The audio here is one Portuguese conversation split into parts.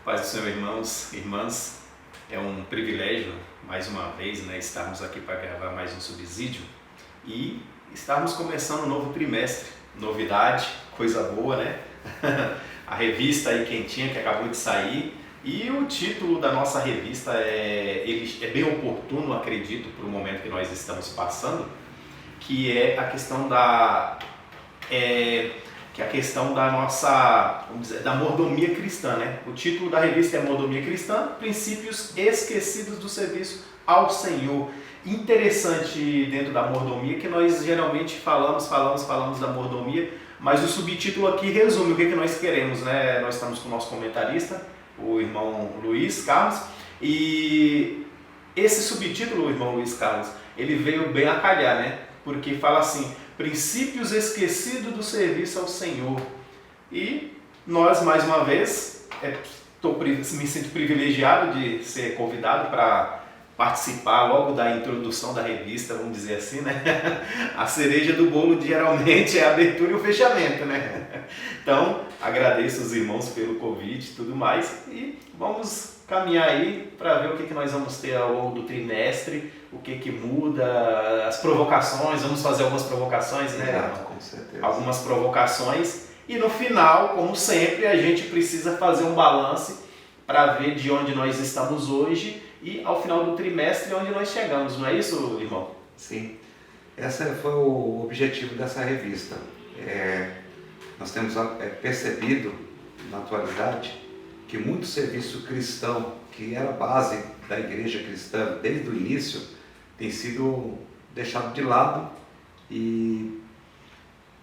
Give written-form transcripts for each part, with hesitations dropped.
Paz do Senhor, irmãos e irmãs. É um privilégio, mais uma vez, estarmos aqui para gravar mais um subsídio e estarmos começando um novo trimestre. Novidade, coisa boa, né? A revista aí quentinha que acabou de sair, e o título da nossa revista ele é bem oportuno, acredito, para o momento que nós estamos passando, que é a questão da nossa, vamos dizer, da mordomia cristã, né? O título da revista é Mordomia Cristã, Princípios Esquecidos do Serviço ao Senhor. Interessante dentro da mordomia que nós geralmente falamos da mordomia, mas o subtítulo aqui resume o que nós queremos, né? Nós estamos com o nosso comentarista, o irmão Luiz Carlos, e esse subtítulo, o irmão Luiz Carlos, ele veio bem a calhar, né? Porque fala assim: princípios esquecidos do serviço ao Senhor. E nós, mais uma vez, me sinto privilegiado de ser convidado para participar logo da introdução da revista, vamos dizer assim, né? A cereja do bolo geralmente é a abertura e o fechamento, né? Então, agradeço os irmãos pelo convite e tudo mais, e vamos caminhar aí para ver o que nós vamos ter ao longo do trimestre, o que muda, as provocações, vamos fazer algumas provocações, né? Exato, com certeza. Algumas provocações, e no final, como sempre, a gente precisa fazer um balanço para ver de onde nós estamos hoje e ao final do trimestre onde nós chegamos, não é isso, irmão? Sim, esse foi o objetivo dessa revista. Nós temos percebido na atualidade que muito serviço cristão, que era a base da igreja cristã desde o início, tem sido deixado de lado, e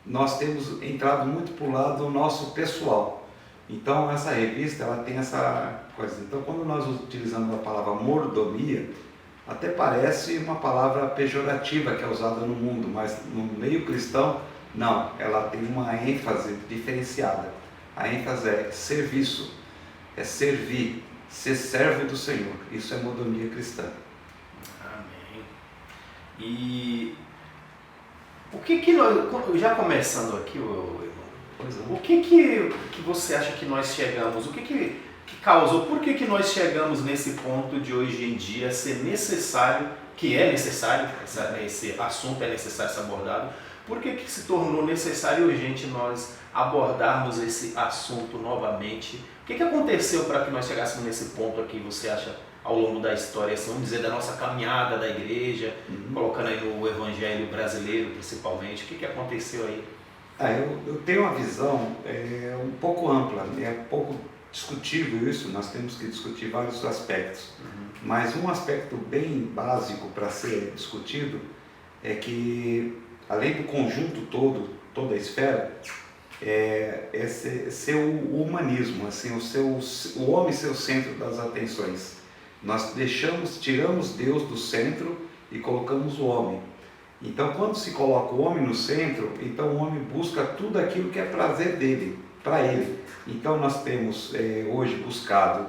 nós temos entrado muito para o lado nosso pessoal. Então essa revista, ela tem essa coisa. Então, quando nós utilizamos a palavra mordomia, até parece uma palavra pejorativa que é usada no mundo, mas no meio cristão não, ela tem uma ênfase diferenciada. A ênfase é serviço, é servir, ser servo do Senhor. Isso é mordomia cristã. Amém. E o que nós, já começando aqui, o que você acha que nós chegamos, o que causou, por que nós chegamos nesse ponto de hoje em dia ser necessário, esse assunto é necessário ser abordado, por que se tornou necessário e urgente nós abordarmos esse assunto novamente? O que aconteceu para que nós chegássemos nesse ponto aqui, você acha, ao longo da história, assim, vamos dizer, da nossa caminhada da igreja, colocando aí no evangelho brasileiro principalmente, o que aconteceu aí? Eu tenho uma visão um pouco ampla, é um pouco discutível isso, nós temos que discutir vários aspectos, mas um aspecto bem básico para ser discutido é que, além do conjunto todo, toda a esfera, é ser o humanismo, assim, o homem ser o centro das atenções. Nós tiramos Deus do centro e colocamos o homem. Então, quando se coloca o homem no centro, então o homem busca tudo aquilo que é prazer dele, para ele. Então, nós temos hoje buscado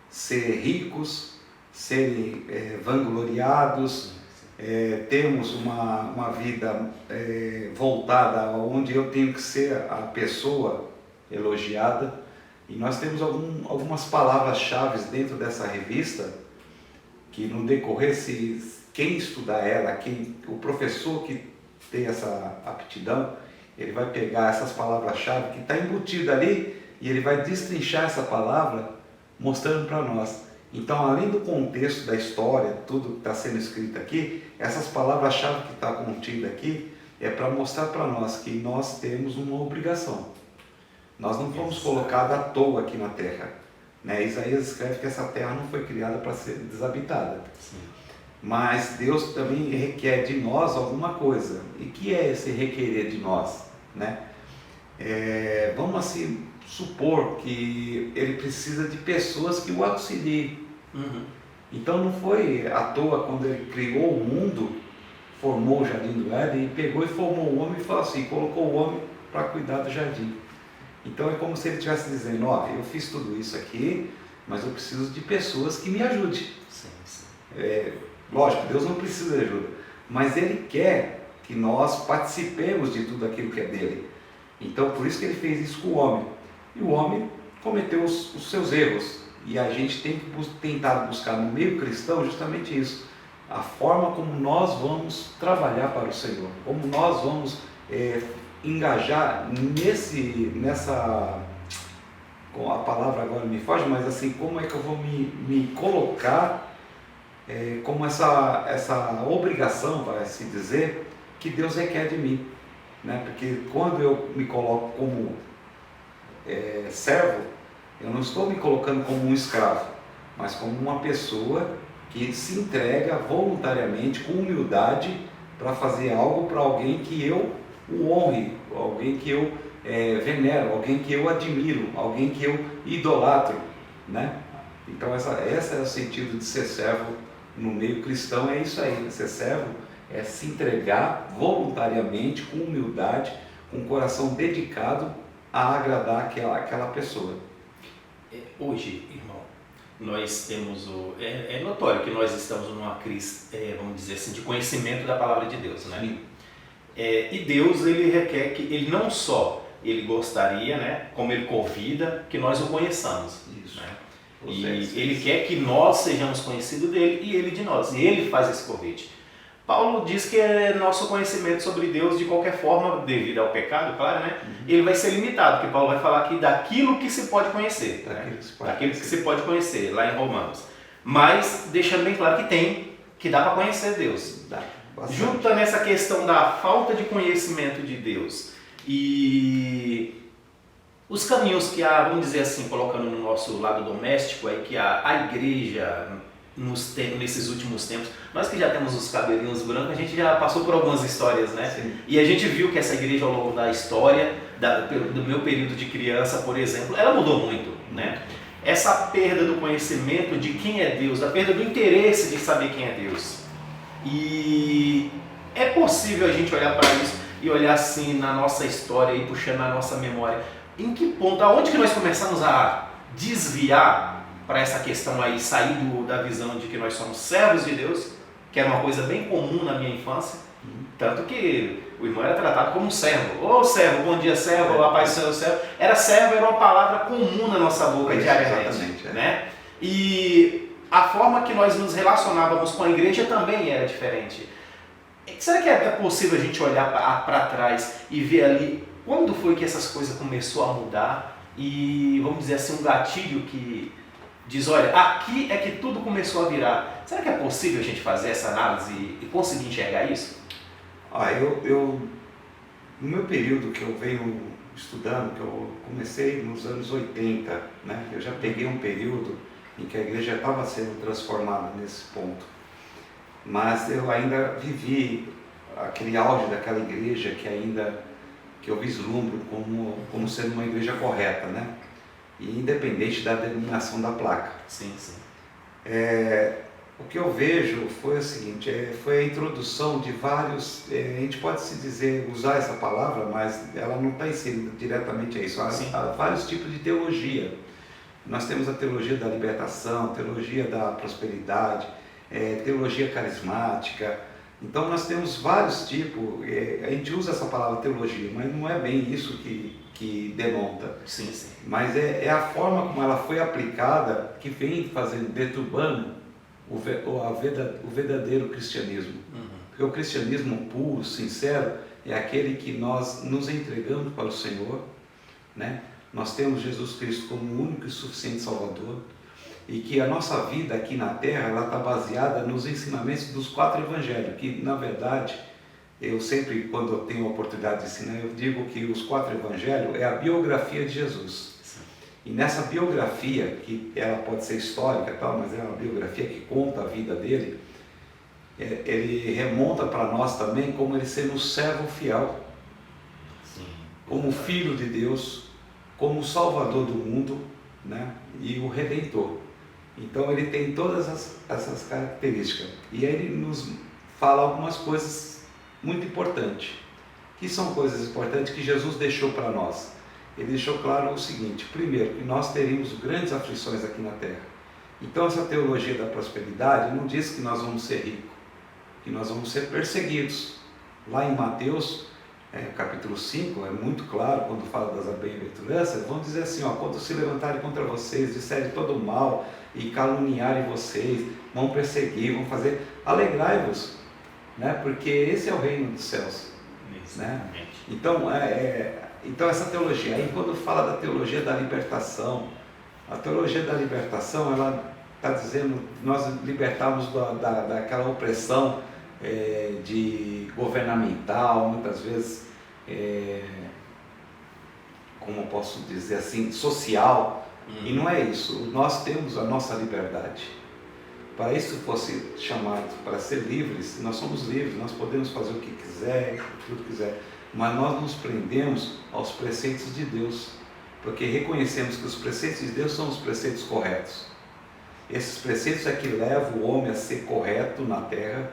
ser ricos, serem vangloriados, temos uma vida voltada onde eu tenho que ser a pessoa elogiada. E nós temos algumas palavras-chave dentro dessa revista que, no decorrer, quem estudar ela, o professor que tem essa aptidão, ele vai pegar essas palavras-chave que está embutida ali e ele vai destrinchar essa palavra mostrando para nós. Então, além do contexto da história, tudo que está sendo escrito aqui, essas palavras-chave que está contida aqui é para mostrar para nós que nós temos uma obrigação. Nós não fomos colocados à toa aqui na Terra, né? Isaías escreve que essa Terra não foi criada para ser desabitada. Sim. Mas Deus também requer de nós alguma coisa. E que é esse requerer de nós, né? Vamos assim supor que ele precisa de pessoas que o auxiliem. Então não foi à toa quando ele criou o mundo, formou o jardim do Éden, e pegou e formou o homem e falou assim, colocou o homem para cuidar do jardim. Então é como se ele estivesse dizendo: eu fiz tudo isso aqui, mas eu preciso de pessoas que me ajudem. Sim. Lógico, Deus não precisa de ajuda, mas Ele quer que nós participemos de tudo aquilo que é dele. Então, por isso que Ele fez isso com o homem. E o homem cometeu os seus erros, e a gente tem que tentar buscar no meio cristão justamente isso, a forma como nós vamos trabalhar para o Senhor, como nós vamos engajar nessa, com a palavra agora me foge, mas assim, como é que eu vou me colocar como essa obrigação, vai se dizer, que Deus requer de mim, né? Porque quando eu me coloco como servo, eu não estou me colocando como um escravo, mas como uma pessoa que se entrega voluntariamente, com humildade, para fazer algo para alguém que eu o honre, alguém que eu venero, alguém que eu admiro, alguém que eu idolatro, né? Então esse é o sentido de ser servo no meio cristão, é isso aí, ser servo é se entregar voluntariamente, com humildade, com um coração dedicado a agradar aquela pessoa. Hoje, irmão, nós temos é notório que nós estamos numa crise, vamos dizer assim, de conhecimento da palavra de Deus, né? Sim. E Deus, ele requer que, ele não só, ele gostaria, né, como ele convida, que nós o conheçamos. Isso. Né? E ele quer que nós sejamos conhecidos dele e ele de nós. E ele faz esse convite. Paulo diz que nosso conhecimento sobre Deus, de qualquer forma, devido ao pecado, claro, né? Ele vai ser limitado, porque Paulo vai falar aqui daquilo que se pode conhecer. Daquilo que se pode conhecer, lá em Romanos. Mas deixando bem claro que dá para conhecer Deus. Junta nessa questão da falta de conhecimento de Deus e os caminhos que vamos dizer assim, colocando no nosso lado doméstico, aí que a igreja, nesses últimos tempos, nós que já temos os cabelinhos brancos, a gente já passou por algumas histórias, né? Sim. E a gente viu que essa igreja, ao longo da história, do meu período de criança, por exemplo, ela mudou muito, né? Essa perda do conhecimento de quem é Deus, a perda do interesse de saber quem é Deus. E é possível a gente olhar para isso e olhar assim na nossa história e puxando na nossa memória. Em que ponto, aonde que nós começamos a desviar para essa questão aí, sair da visão de que nós somos servos de Deus, que era uma coisa bem comum na minha infância, tanto que o irmão era tratado como um servo. Ô servo, bom dia servo, olá paz do Senhor, servo. Servo era uma palavra comum na nossa boca diariamente, né? E a forma que nós nos relacionávamos com a igreja também era diferente. Será que é possível a gente olhar para trás e ver ali quando foi que essas coisas começou a mudar e, vamos dizer assim, um gatilho que diz, olha, aqui é que tudo começou a virar. Será que é possível a gente fazer essa análise e conseguir enxergar isso? No meu período que eu venho estudando, que eu comecei nos anos 80, né? Eu já peguei um período em que a igreja estava sendo transformada nesse ponto. Mas eu ainda vivi aquele auge daquela igreja que eu vislumbro como sendo uma igreja correta, né? E independente da denominação da placa. Sim, sim. O que eu vejo foi o seguinte, foi a introdução de vários, a gente pode se dizer, usar essa palavra, mas ela não está inserida diretamente a isso, há vários tipos de teologia. Nós temos a teologia da libertação, teologia da prosperidade, teologia carismática. Então nós temos vários tipos, a gente usa essa palavra teologia, mas não é bem isso que denota. Sim, sim. Mas é a forma como ela foi aplicada que vem deturbando o verdadeiro cristianismo. Porque o cristianismo puro, sincero, é aquele que nós nos entregamos para o Senhor, né? Nós temos Jesus Cristo como o único e suficiente Salvador, e que a nossa vida aqui na Terra ela está baseada nos ensinamentos dos 4 evangelhos, que na verdade, eu sempre, quando eu tenho a oportunidade de ensinar, eu digo que os 4 evangelhos é a biografia de Jesus. E nessa biografia, que ela pode ser histórica e tal, mas é uma biografia que conta a vida dele, ele remonta para nós também como ele sendo um servo fiel, Sim, como filho de Deus, como o salvador do mundo, né? E o redentor. Então ele tem todas essas características. E aí ele nos fala algumas coisas muito importantes, que são coisas importantes que Jesus deixou para nós. Ele deixou claro o seguinte: primeiro, que nós teríamos grandes aflições aqui na Terra. Então essa teologia da prosperidade não diz que nós vamos ser ricos, que nós vamos ser perseguidos. Lá em Mateus, capítulo 5, é muito claro quando fala das bem-aventuranças, vão dizer assim, ó, quando se levantarem contra vocês, disserem todo mal e caluniarem vocês, vão perseguir, vão fazer, alegrai-vos, né? Porque esse é o reino dos céus. Né? Então, então essa teologia, aí quando fala da teologia da libertação, a teologia da libertação, ela está dizendo nós libertarmos daquela opressão de governamental, muitas vezes, como eu posso dizer assim, social, e não é isso, nós temos a nossa liberdade. Para isso fosse chamado para ser livres, nós somos livres, nós podemos fazer o que quiser, tudo que quiser, mas nós nos prendemos aos preceitos de Deus, porque reconhecemos que os preceitos de Deus são os preceitos corretos. Esses preceitos é que levam o homem a ser correto na terra,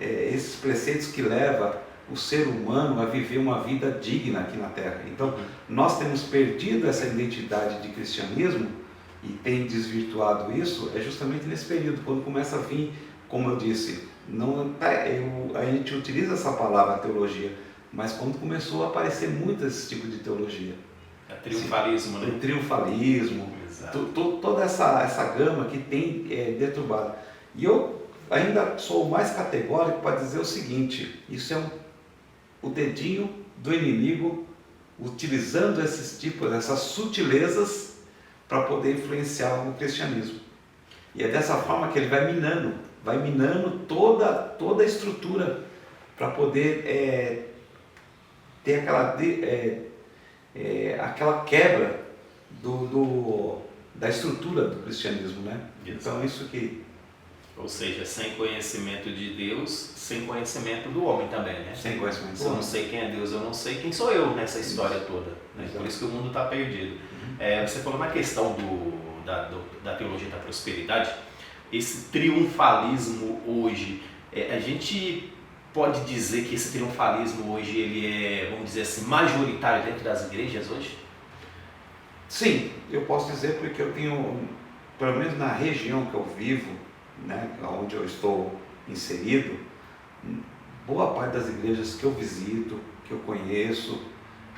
esses preceitos que levam o ser humano a viver uma vida digna aqui na terra. Então, nós temos perdido essa identidade de cristianismo e tem desvirtuado isso, é justamente nesse período, quando começa a vir, como eu disse, a gente utiliza essa palavra teologia, mas quando começou a aparecer muito esse tipo de teologia. Triunfalismo, né? O triunfalismo, toda essa gama que tem deturbado. E eu ainda sou mais categórico para dizer o seguinte, isso é o dedinho do inimigo utilizando essas sutilezas para poder influenciar o cristianismo. E é dessa forma que ele vai minando toda a estrutura para poder ter aquela quebra da estrutura do cristianismo, né? Então isso que... Ou seja, sem conhecimento de Deus, sem conhecimento do homem também, né? Sem conhecimento do homem. Se eu não sei quem é Deus, eu não sei quem sou eu nessa história toda. Né? Por isso que o mundo está perdido. Você falou na questão da teologia da prosperidade, esse triunfalismo hoje, a gente pode dizer que esse triunfalismo hoje ele é, vamos dizer assim, majoritário dentro das igrejas hoje? Sim, eu posso dizer porque eu tenho, pelo menos na região que eu vivo, né, onde eu estou inserido, boa parte das igrejas que eu visito, que eu conheço,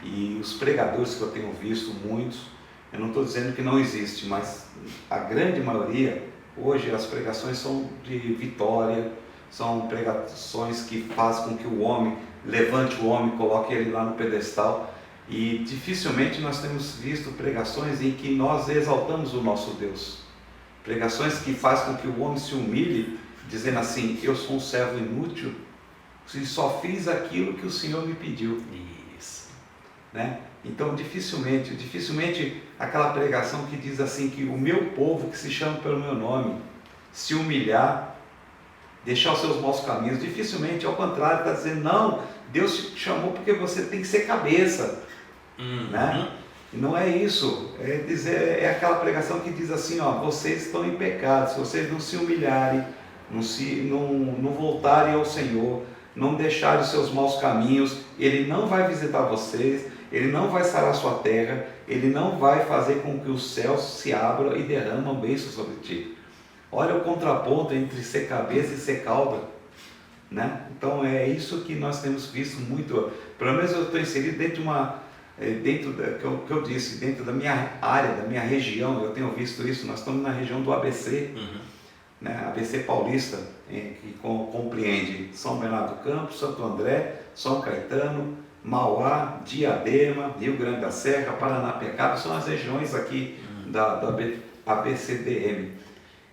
e os pregadores que eu tenho visto, muitos, eu não estou dizendo que não existe, mas a grande maioria, hoje as pregações são de vitória, são pregações que fazem com que o homem levante o homem, coloque ele lá no pedestal, e dificilmente nós temos visto pregações em que nós exaltamos o nosso Deus. Pregações que fazem com que o homem se humilhe, dizendo assim, eu sou um servo inútil, e só fiz aquilo que o Senhor me pediu. Isso. Né? Então dificilmente aquela pregação que diz assim, que o meu povo que se chama pelo meu nome, se humilhar, deixar os seus maus caminhos, dificilmente, ao contrário, está dizendo, não, Deus te chamou porque você tem que ser cabeça. Né? E não é isso, é aquela pregação que diz assim, ó, vocês estão em pecado, se vocês não se humilharem, não voltarem ao Senhor, não deixarem os seus maus caminhos, Ele não vai visitar vocês, Ele não vai sarar a sua terra, Ele não vai fazer com que os céus se abram e derramam bênçãos sobre ti. Olha o contraponto entre ser cabeça e ser cauda. Né? Então é isso que nós temos visto muito, pelo menos eu estou inserido dentro de uma... que eu disse, dentro da minha área, da minha região, eu tenho visto isso, nós estamos na região do ABC, né, ABC Paulista, que compreende São Bernardo do Campo, Santo André, São Caetano, Mauá, Diadema, Rio Grande da Serra, Paranapiacaba, são as regiões aqui da ABCDM.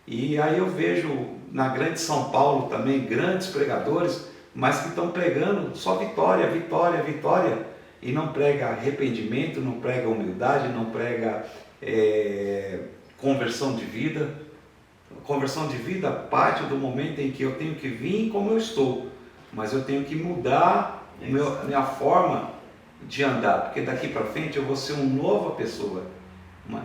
E aí eu vejo na grande São Paulo também grandes pregadores, mas que estão pregando só vitória, vitória, vitória, e não prega arrependimento, não prega humildade, não prega conversão de vida. Conversão de vida parte do momento em que eu tenho que vir como eu estou, mas eu tenho que mudar minha forma de andar, porque daqui para frente eu vou ser uma nova pessoa.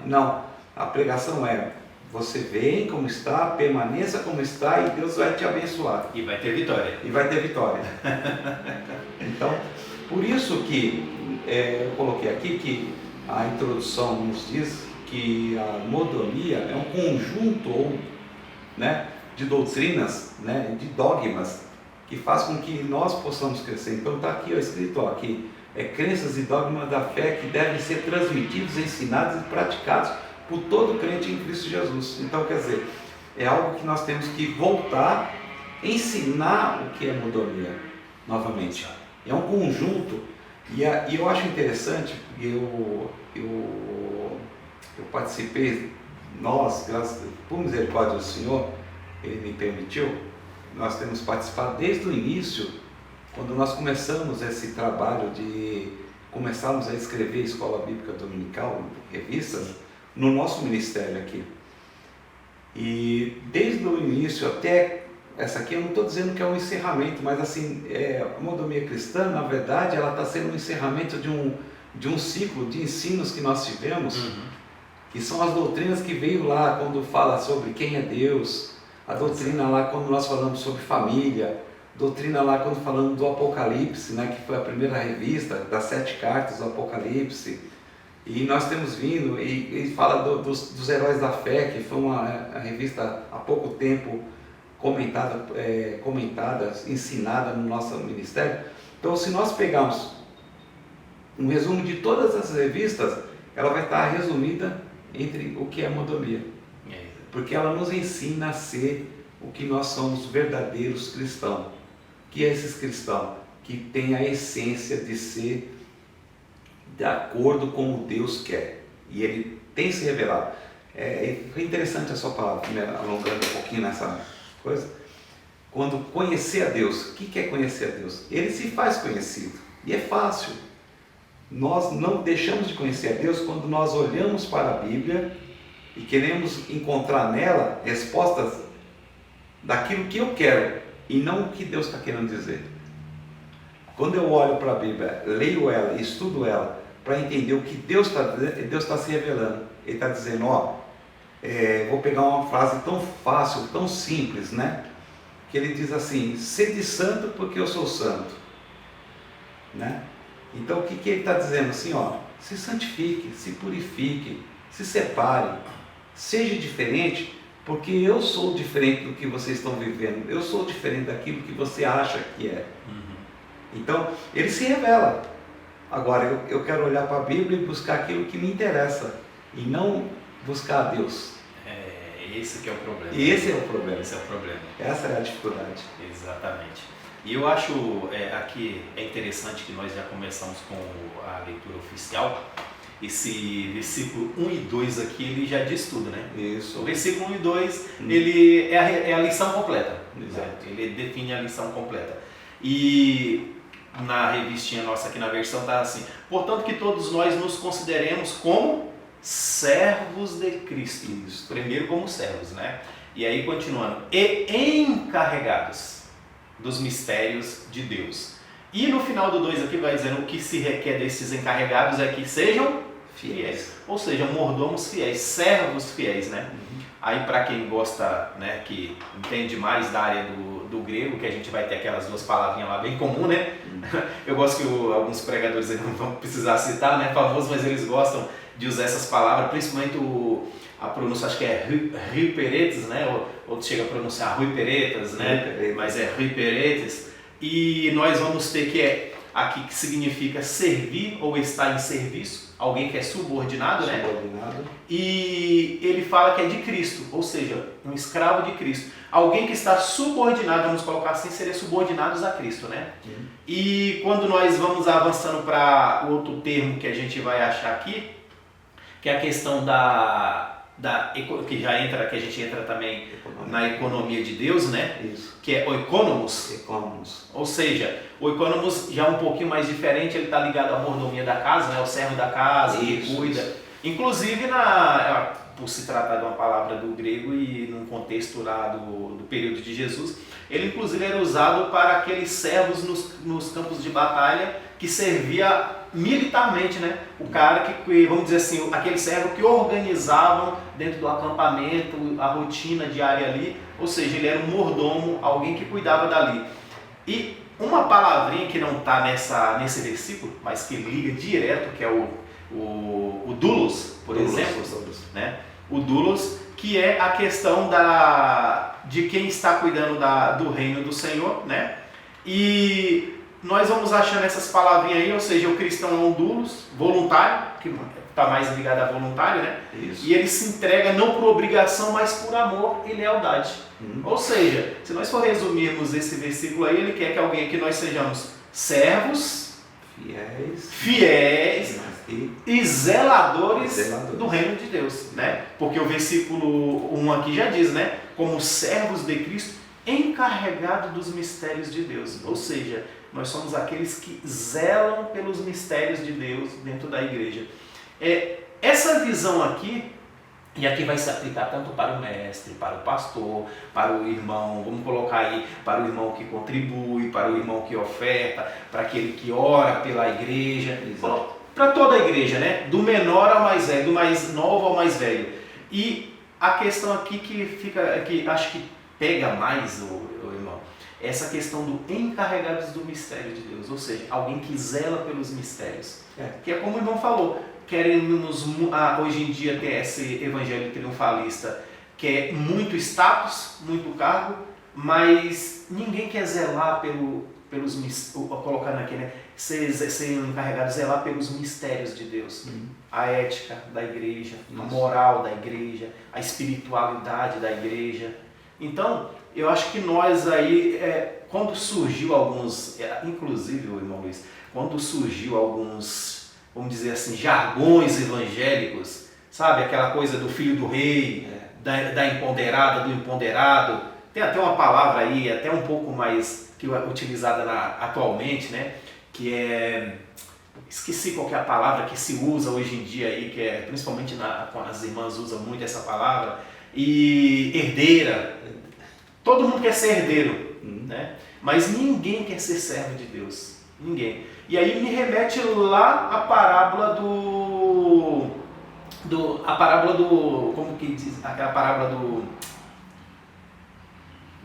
Não, a pregação é, você vem como está, permaneça como está e Deus vai te abençoar. E vai ter vitória. E vai ter vitória. Então, por isso que eu coloquei aqui que a introdução nos diz que a mordomia é um conjunto né, de doutrinas, né, de dogmas, que faz com que nós possamos crescer. Então está aqui, escrito aqui, crenças e dogmas da fé que devem ser transmitidos, ensinados e praticados por todo crente em Cristo Jesus. Então, quer dizer, é algo que nós temos que voltar, ensinar o que é mordomia novamente. É um conjunto, e eu acho interessante, eu participei, nós, por misericórdia do Senhor, Ele me permitiu, nós temos participado desde o início, quando nós começamos esse trabalho de começarmos a escrever Escola Bíblica Dominical, revistas, no nosso ministério aqui. E desde o início até essa aqui, eu não estou dizendo que é um encerramento, mas assim, a mordomia cristã, na verdade, ela está sendo um encerramento de um ciclo de ensinos que nós tivemos, que são as doutrinas que veio lá quando fala sobre quem é Deus, a doutrina lá quando nós falamos sobre família, doutrina lá quando falamos do Apocalipse, né, que foi a primeira revista das 7 cartas do Apocalipse, e nós temos vindo e fala dos heróis da fé, que foi uma revista há pouco tempo comentada, ensinada no nosso ministério. Então, se nós pegarmos um resumo de todas as revistas, ela vai estar resumida entre o que é mordomia, porque ela nos ensina a ser o que nós somos, verdadeiros cristãos. Que é esses cristãos que têm a essência de ser de acordo com o Deus quer, e Ele tem se revelado. Foi interessante a sua palavra, alongando um pouquinho nessa coisa. Quando conhecer a Deus, o que é conhecer a Deus? Ele se faz conhecido, e é fácil. Nós não deixamos de conhecer a Deus quando nós olhamos para a Bíblia e queremos encontrar nela respostas daquilo que eu quero e não o que Deus está querendo dizer. Quando eu olho para a Bíblia, leio ela e estudo ela para entender o que Deus está se revelando, Ele está dizendo, vou pegar uma frase tão fácil, tão simples, né? Que Ele diz assim: sede santo porque eu sou santo, né? Então o que Ele está dizendo? Assim, se santifique, se purifique, se separe, seja diferente, porque eu sou diferente do que vocês estão vivendo, eu sou diferente daquilo que você acha que é. Então, Ele se revela. Agora, eu quero olhar para a Bíblia e buscar aquilo que me interessa, e não buscar a Deus. Esse que é o problema. E esse é o problema. Esse é o problema. Essa é a dificuldade. Exatamente. E eu acho aqui é interessante que nós já começamos com a leitura oficial. Esse versículo 1 e 2 aqui, ele já diz tudo, né? Isso. O versículo 1 e 2, ele é a lição completa. Exato. Ele define a lição completa. E na revistinha nossa aqui na versão está assim: portanto que todos nós nos consideremos como servos de Cristo. Isso. Primeiro como servos, né? E aí continuando, e encarregados dos mistérios de Deus. E no final do 2 aqui vai dizendo o que se requer desses encarregados é que sejam fiéis. Ou seja, mordomos fiéis, servos fiéis, né? Aí para quem gosta, né, que entende mais da área do grego, que a gente vai ter aquelas duas palavrinhas lá bem comum, né? Eu gosto que alguns pregadores aí não vão precisar citar, né, famosos, mas eles gostam de usar essas palavras, principalmente a pronúncia, acho que é Ruiperetes, né? Outros chegam a pronunciar Ruiperetas, né? Mas é Ruiperetes. E nós vamos ter aqui que significa servir ou estar em serviço, alguém que é subordinado, né? E ele fala que é de Cristo, ou seja, um escravo de Cristo. Alguém que está subordinado, vamos colocar assim, seria subordinados a Cristo, né? E quando nós vamos avançando para o outro termo que a gente vai achar aqui, que é a questão que a gente entra também na economia de Deus, né? Isso. Que é o economos. Ou seja, o economos já é um pouquinho mais diferente, ele está ligado à mordomia da casa, né? O servo da casa, que cuida. Isso. Inclusive, por se tratar de uma palavra do grego e num contexto lá do período de Jesus, ele inclusive era usado para aqueles servos nos campos de batalha que servia militarmente, né? O cara que, vamos dizer assim, aquele servo que organizavam dentro do acampamento a rotina diária ali, ou seja, ele era um mordomo, alguém que cuidava dali. E uma palavrinha que não está nesse versículo, mas que liga direto, que é o doulos, por exemplo, né? O doulos, que é a questão de quem está cuidando do reino do Senhor, né? E nós vamos achando essas palavrinhas aí, ou seja, o cristão é um doulos, voluntário, que está mais ligado a voluntário, né? Isso. E ele se entrega não por obrigação, mas por amor e lealdade. Ou seja, se nós for resumirmos esse versículo aí, ele quer que nós sejamos servos, fiéis e zeladores do reino de Deus, né? Porque o versículo 1 aqui já diz, né? Como servos de Cristo, encarregados dos mistérios de Deus. Ou seja, nós somos aqueles que zelam pelos mistérios de Deus dentro da igreja. Essa visão aqui, e aqui vai se aplicar tanto para o mestre, para o pastor, para o irmão, vamos colocar aí, para o irmão que contribui, para o irmão que oferta, para aquele que ora pela igreja, para toda a igreja, né? Do menor ao mais velho, do mais novo ao mais velho. E a questão aqui que acho que pega mais o irmão, essa questão do encarregados do mistério de Deus, ou seja, alguém que zela pelos mistérios. Que é como o irmão falou, queremos hoje em dia ter esse evangelho triunfalista, que é muito status, muito cargo, mas ninguém quer zelar pelos colocando aqui, né? Ser encarregado de zelar pelos mistérios de Deus, a ética da igreja, a moral da igreja, a espiritualidade da igreja. Então, eu acho que nós aí, quando surgiu alguns, inclusive o irmão Luiz, quando surgiu alguns, vamos dizer assim, jargões evangélicos, sabe? Aquela coisa do filho do rei, da empoderada, do empoderado. Tem até uma palavra aí, até um pouco mais que é utilizada atualmente, né? Que é... Esqueci qual que é a palavra que se usa hoje em dia aí, que é, principalmente as irmãs usam muito essa palavra. E herdeira. Todo mundo quer ser herdeiro, né? Mas ninguém quer ser servo de Deus. Ninguém. E aí me remete lá a parábola como que diz? Aquela parábola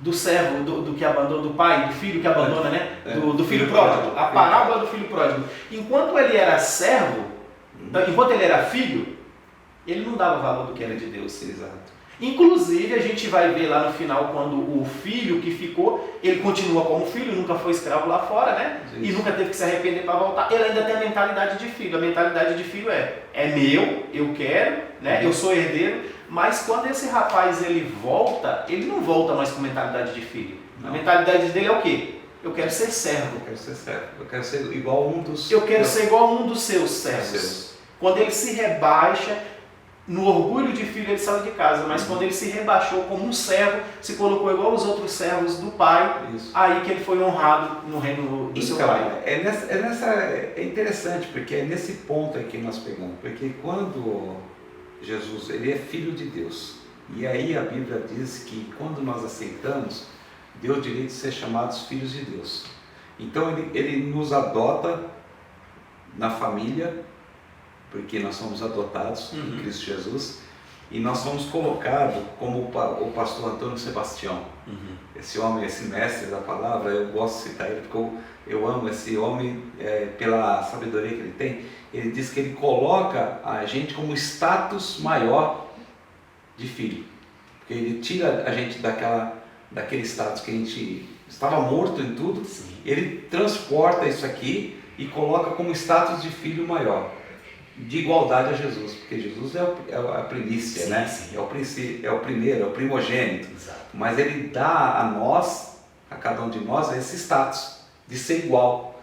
do servo, do que abandona, do pai, do filho que abandona, né? Do filho pródigo. A parábola do filho pródigo. Enquanto ele era servo, enquanto ele era filho, ele não dava valor do que era de Deus. Exato. Inclusive, a gente vai ver lá no final, quando o filho que ficou, ele continua como filho, nunca foi escravo lá fora, né? Isso. E nunca teve que se arrepender para voltar. Ele ainda tem a mentalidade de filho. A mentalidade de filho é meu, eu quero, né? Eu sou herdeiro. Mas quando esse rapaz ele volta, ele não volta mais com mentalidade de filho. Não. A mentalidade dele é o quê? Eu quero ser servo. Eu quero ser servo. Eu quero ser igual a um dos... Eu quero ser igual a um dos seus servos. Quando ele se rebaixa... No orgulho de filho ele saiu de casa, mas quando ele se rebaixou como um servo, se colocou igual aos outros servos do pai, aí que ele foi honrado no reino do seu pai. É interessante, porque é nesse ponto aí que nós pegamos, porque quando Jesus, ele é filho de Deus, e aí a Bíblia diz que quando nós aceitamos, deu o direito de ser chamados filhos de Deus. Então ele nos adota na família, porque nós somos adotados em Cristo Jesus, e nós somos colocados como o pastor Antônio Sebastião. Esse homem, esse mestre da palavra, eu gosto de citar ele porque eu amo esse homem pela sabedoria que ele tem. Ele diz que ele coloca a gente como status maior de filho, porque ele tira a gente daquele status que a gente estava morto em tudo. Sim. Ele transporta isso aqui e coloca como status de filho maior, de igualdade a Jesus, porque Jesus é a primícia, né? Sim. É o primeiro, é o primogênito. Exato. Mas ele dá a nós, a cada um de nós, esse status de ser igual.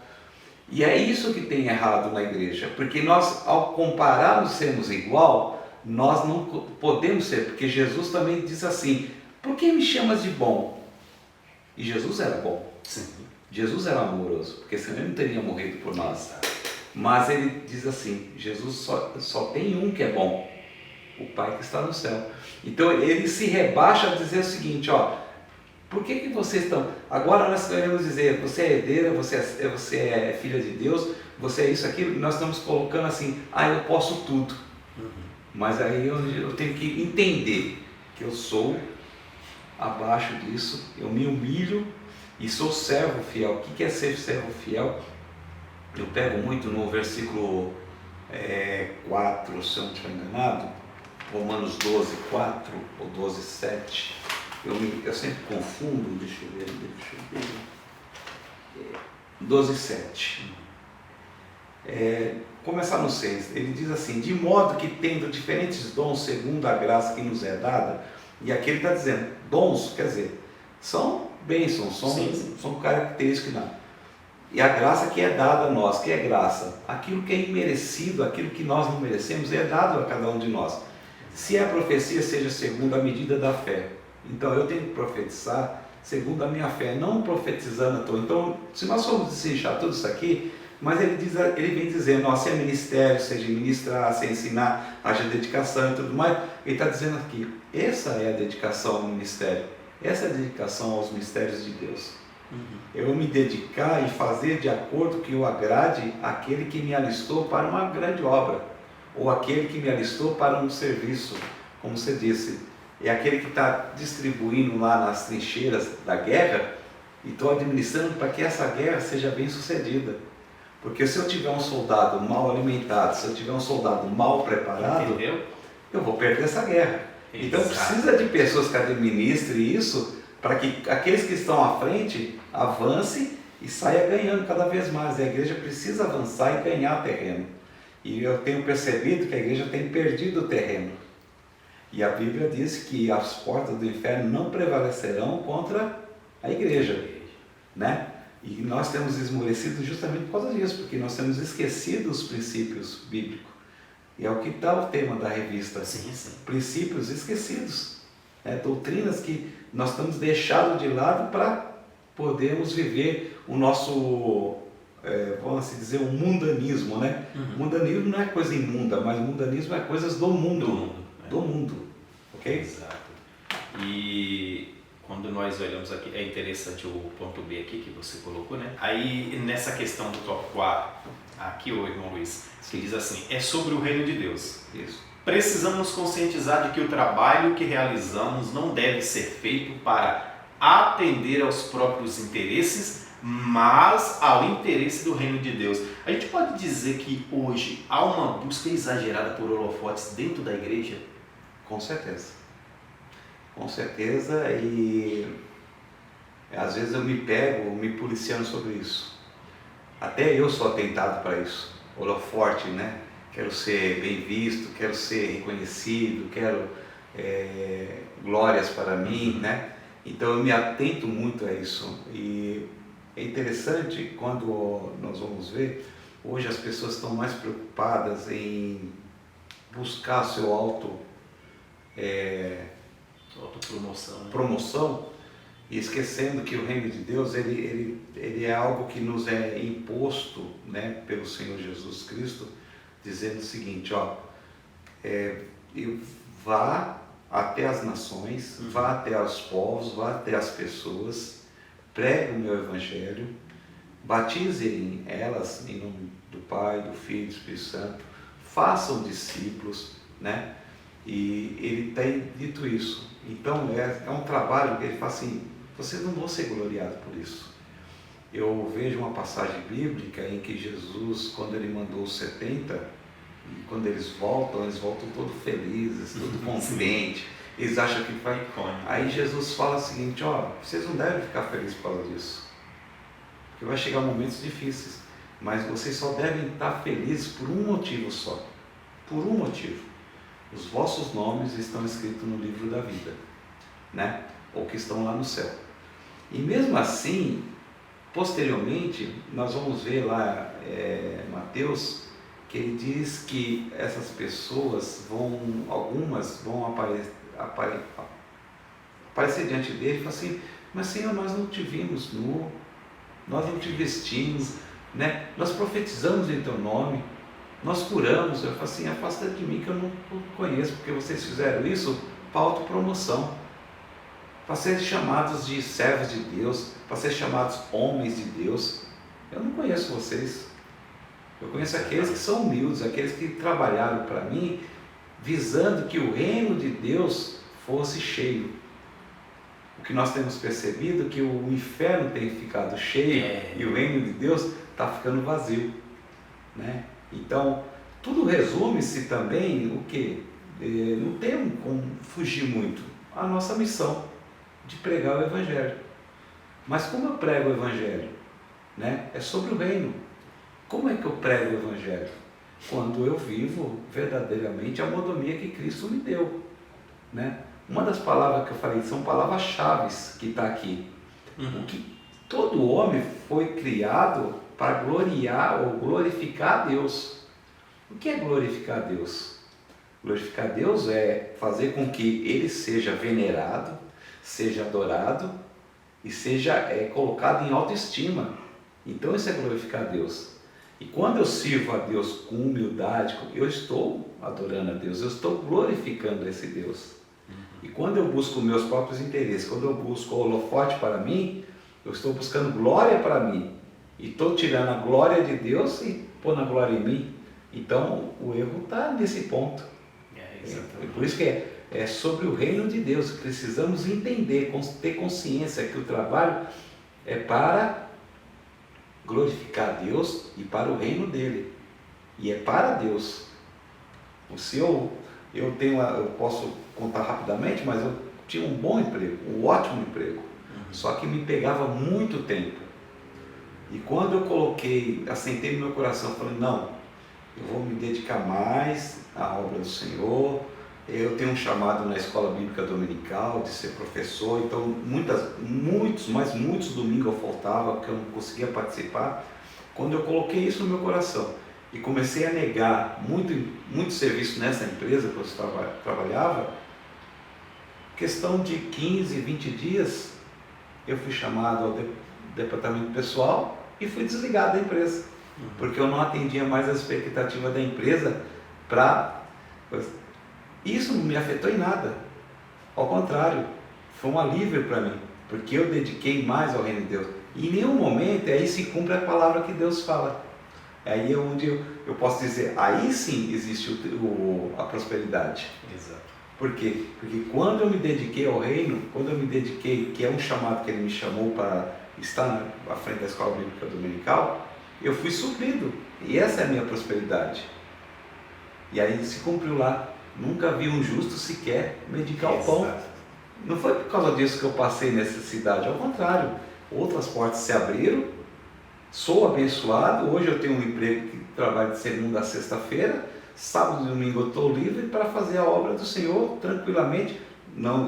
E é isso que tem errado na igreja, porque nós, ao compararmos sermos igual, nós não podemos ser, porque Jesus também diz assim: por que me chamas de bom? E Jesus era bom. Sim. Jesus era amoroso, porque senão ele não teria morrido por nós. Mas ele diz assim: Jesus só tem um que é bom, o Pai que está no céu. Então ele se rebaixa a dizer o seguinte: por que vocês estão... Agora nós queremos dizer, você é herdeira, você é filha de Deus, você é isso, aquilo. Nós estamos colocando assim: eu posso tudo. Mas aí eu tenho que entender que eu sou abaixo disso, eu me humilho e sou servo fiel. O que é ser servo fiel? Eu pego muito no versículo 4, se eu não estiver enganado, Romanos 12, 4 ou 12, 7. Eu sempre confundo, deixa eu ver. 12:7. Começar no 6, ele diz assim: de modo que tendo diferentes dons segundo a graça que nos é dada, e aqui ele está dizendo, dons, quer dizer, são bênçãos, são características, não. E a graça que é dada a nós, que é graça, aquilo que é imerecido, aquilo que nós não merecemos, é dado a cada um de nós. Se a profecia seja segundo a medida da fé, então eu tenho que profetizar segundo a minha fé, não profetizando à toa. Então, se nós formos desinchar tudo isso aqui, mas ele vem dizendo, ó, se é ministério, seja ministrar, se é ensinar, haja dedicação e tudo mais, ele está dizendo aqui, essa é a dedicação ao ministério, essa é a dedicação aos mistérios de Deus. Eu me dedicar e fazer de acordo que eu agrade aquele que me alistou para uma grande obra, ou aquele que me alistou para um serviço, como você disse, é aquele que está distribuindo lá nas trincheiras da guerra e estou administrando para que essa guerra seja bem sucedida. Porque se eu tiver um soldado mal alimentado, se eu tiver um soldado mal preparado, entendeu? Eu vou perder essa guerra. Exato. Então precisa de pessoas que administrem isso para que aqueles que estão à frente avancem e saia ganhando cada vez mais. A igreja precisa avançar e ganhar terreno. E eu tenho percebido que a igreja tem perdido o terreno. E a Bíblia diz que as portas do inferno não prevalecerão contra a igreja, né? E nós temos esmorecido justamente por causa disso, porque nós temos esquecido os princípios bíblicos. E é o que está o tema da revista. Sim. Princípios esquecidos. Doutrinas que nós estamos deixando de lado para podermos viver o nosso, vamos assim dizer, um mundanismo, né? Mundanismo não é coisa imunda, mas mundanismo é coisas do mundo. Do mundo. Ok? Exato. E quando nós olhamos aqui, é interessante o ponto B aqui que você colocou, né? Aí nessa questão do tópico 4, aqui o irmão Luiz, que diz assim, é sobre o reino de Deus. Isso. Precisamos nos conscientizar de que o trabalho que realizamos não deve ser feito para atender aos próprios interesses, mas ao interesse do reino de Deus. A gente pode dizer que hoje há uma busca exagerada por holofotes dentro da igreja? Com certeza. Com certeza, e às vezes eu me pego me policiando sobre isso. Até eu sou atentado para isso. Holofote, né? Quero ser bem visto, quero ser reconhecido, quero glórias para mim, né? Então eu me atento muito a isso. E é interessante quando nós vamos ver, hoje as pessoas estão mais preocupadas em buscar seu autopromoção, e esquecendo que o reino de Deus ele é algo que nos é imposto, né, pelo Senhor Jesus Cristo, dizendo o seguinte, vá até as nações, vá até os povos, vá até as pessoas, pregue o meu evangelho, batizem elas em nome do Pai, do Filho e do Espírito Santo, façam discípulos, né? E ele tem dito isso. Então é um trabalho que ele fala assim, vocês não vão ser gloriados por isso. Eu vejo uma passagem bíblica em que Jesus, quando ele mandou os 70, e quando eles voltam todos felizes, todos contentes, eles acham que vai... Aí Jesus fala o seguinte, vocês não devem ficar felizes por causa disso, porque vai chegar momentos difíceis, mas vocês só devem estar felizes por um motivo só, por um motivo. Os vossos nomes estão escritos no livro da vida, né? Ou que estão lá no céu. E mesmo assim, posteriormente, nós vamos ver lá Mateus, que ele diz que essas pessoas algumas vão aparecer diante dele e falar assim, mas Senhor, nós não te vimos nu, nós não te vestimos, né? Nós profetizamos em teu nome, nós curamos. Eu falo assim, afasta de mim que eu não conheço, porque vocês fizeram isso para autopromoção, para ser chamados de servos de Deus, para ser chamados homens de Deus. Eu não conheço vocês. Eu conheço aqueles que são humildes, aqueles que trabalharam para mim, visando que o reino de Deus fosse cheio. O que nós temos percebido é que o inferno tem ficado cheio e o reino de Deus está ficando vazio, né? Então, tudo resume-se também o quê? Não tem como fugir muito. A nossa missão de pregar o Evangelho. Mas como eu prego o Evangelho? né? É sobre o reino. Como é que eu prego o Evangelho? Quando eu vivo verdadeiramente a mordomia que Cristo me deu, né? Uma das palavras que eu falei são palavras-chave que está aqui. O que todo homem foi criado para gloriar ou glorificar a Deus. O que é glorificar a Deus? Glorificar a Deus é fazer com que Ele seja venerado, seja adorado e seja colocado em autoestima. Então isso é glorificar a Deus. E quando eu sirvo a Deus com humildade, eu estou adorando a Deus, eu estou glorificando esse Deus. E quando eu busco meus próprios interesses, quando eu busco o holofote para mim, eu estou buscando glória para mim. E estou tirando a glória de Deus e pondo a glória em mim. Então o erro está nesse ponto. Por isso que é sobre o reino de Deus. Precisamos entender, ter consciência que o trabalho é para glorificar a Deus e para o reino dele. E é para Deus. Se eu posso contar rapidamente, mas eu tinha um bom emprego, um ótimo emprego. Só que me pegava muito tempo. E quando eu assentei no meu coração, falei, não, eu vou me dedicar mais à obra do Senhor. Eu tenho um chamado na escola bíblica dominical de ser professor, então muitos domingos eu faltava porque eu não conseguia participar. Quando eu coloquei isso no meu coração e comecei a negar muito serviço nessa empresa que eu trabalhava, questão de 15, 20 dias, eu fui chamado ao departamento pessoal e fui desligado da empresa, porque eu não atendia mais as expectativas da empresa Isso não me afetou em nada, ao contrário, foi um alívio para mim, porque eu dediquei mais ao reino de Deus. E em nenhum momento aí se cumpre a palavra que Deus fala. Aí é onde eu posso dizer, aí sim existe a prosperidade. Exato. Por quê? Porque quando eu me dediquei ao reino, que é um chamado que Ele me chamou para estar à frente da escola bíblica dominical, eu fui suprido. E essa é a minha prosperidade. E aí se cumpriu lá. Nunca vi um justo sequer mendigar o pão. Não foi por causa disso que eu passei necessidade, ao contrário. Outras portas se abriram, sou abençoado. Hoje eu tenho um emprego que trabalho de segunda a sexta-feira, sábado e domingo eu estou livre para fazer a obra do Senhor tranquilamente.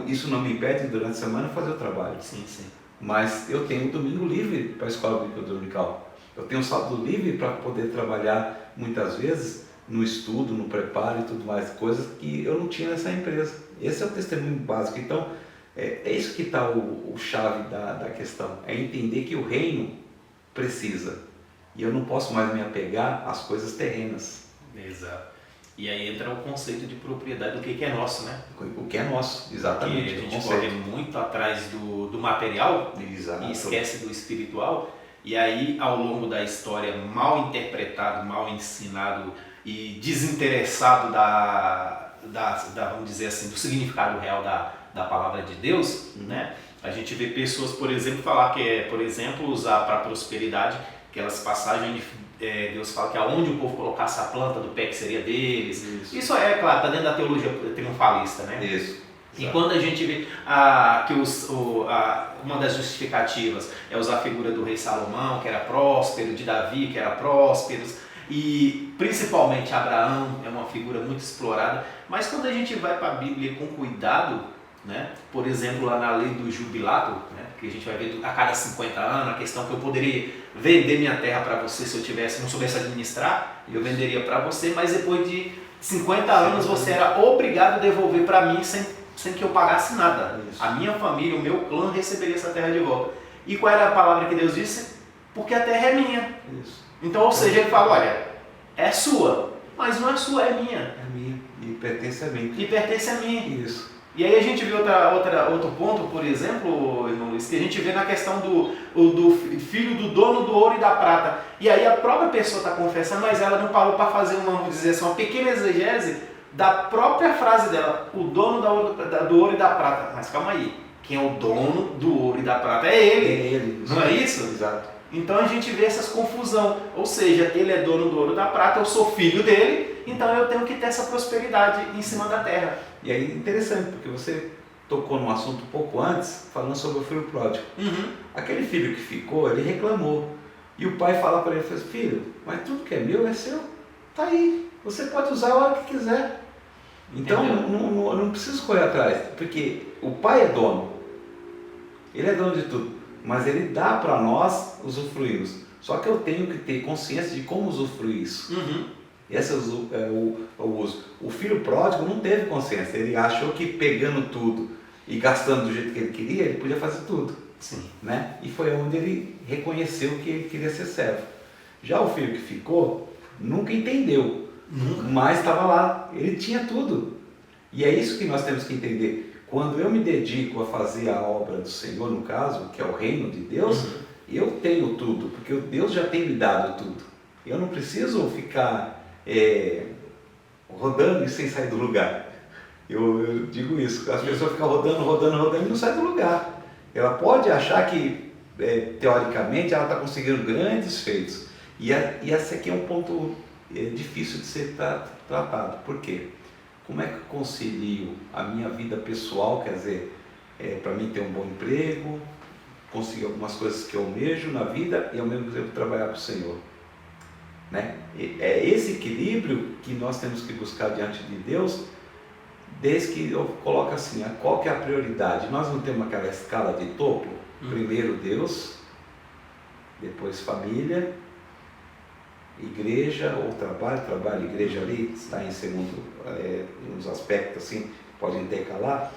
Isso não me impede durante a semana fazer o trabalho. Sim, sim. Mas eu tenho o domingo livre para a escola bíblica dominical. Eu tenho o sábado livre para poder trabalhar muitas vezes no estudo, no preparo e tudo mais, coisas que eu não tinha nessa empresa. Esse é o testemunho básico. Então, é isso que está o chave da questão, é entender que o reino precisa, e eu não posso mais me apegar às coisas terrenas. Exato. E aí entra o conceito de propriedade do que é nosso, né? O que é nosso, exatamente. Porque a gente corre muito atrás do material. Exato. E esquece do espiritual, e aí ao longo da história, mal interpretado, mal ensinado e desinteressado vamos dizer assim, do significado real da palavra de Deus, né? A gente vê pessoas, por exemplo, falar que por exemplo, usar para prosperidade aquelas passagens onde Deus fala que aonde o povo colocasse a planta do pé que seria deles. Isso é, claro, está dentro da teologia triunfalista, né? Isso. E quando a gente vê que uma das justificativas é usar a figura do rei Salomão, que era próspero, de Davi, que era próspero, e principalmente Abraão é uma figura muito explorada, mas quando a gente vai para a Bíblia com cuidado, né? Por exemplo, lá na lei do jubilato, né? Que a gente vai ver a cada 50 anos, a questão que eu poderia vender minha terra para você se eu não soubesse administrar, eu venderia para você, mas depois de 50 anos você era obrigado a devolver para mim sem que eu pagasse nada. Isso. A minha família, o meu clã receberia essa terra de volta. E qual era a palavra que Deus disse? Porque a terra é minha. Isso. Então, ou seja, ele fala, olha, é sua, mas não é sua, é minha. É minha, e pertence a mim. E pertence a mim. Isso. E aí a gente vê outro ponto, por exemplo, irmão Luiz, que a gente vê na questão do filho do dono do ouro e da prata. E aí a própria pessoa está confessando, mas ela não parou para fazer vamos dizer assim, uma pequena exegese da própria frase dela, o dono do ouro e da prata. Mas calma aí, quem é o dono do ouro e da prata é ele. É ele. Não é isso? Exato. Então a gente vê essas confusão, ou seja, ele é dono do ouro e da prata, eu sou filho dele, então eu tenho que ter essa prosperidade em cima da terra. E aí interessante, porque você tocou num assunto um pouco antes, falando sobre o filho pródigo. Aquele filho que ficou, ele reclamou. E o pai fala para ele, fala, filho, mas tudo que é meu é seu, tá aí, você pode usar a hora que quiser. Então eu não preciso correr atrás, porque o pai é dono, ele é dono de tudo, mas ele dá para nós usufruirmos. Só que eu tenho que ter consciência de como usufruir isso. Esse é o uso. O filho pródigo não teve consciência, ele achou que pegando tudo e gastando do jeito que ele queria, ele podia fazer tudo. Sim. Né? E foi onde ele reconheceu que ele queria ser servo. Já o filho que ficou, nunca entendeu, mas estava lá, ele tinha tudo. E é isso que nós temos que entender. Quando eu me dedico a fazer a obra do Senhor, no caso, que é o reino de Deus, eu tenho tudo, porque Deus já tem me dado tudo. Eu não preciso ficar rodando e sem sair do lugar. Eu digo isso, as pessoas ficam rodando e não saem do lugar. Ela pode achar que, teoricamente, ela está conseguindo grandes feitos. E esse aqui é um ponto difícil de ser tratado. Por quê? Como é que eu concilio a minha vida pessoal, quer dizer, para mim ter um bom emprego, conseguir algumas coisas que eu almejo na vida e ao mesmo tempo trabalhar para o Senhor? Né? É esse equilíbrio que nós temos que buscar diante de Deus, desde que eu coloco assim, qual que é a prioridade? Nós não temos aquela escala de topo, primeiro Deus, depois família, igreja ou trabalho, igreja ali está em segundo, uns aspectos assim, pode intercalar.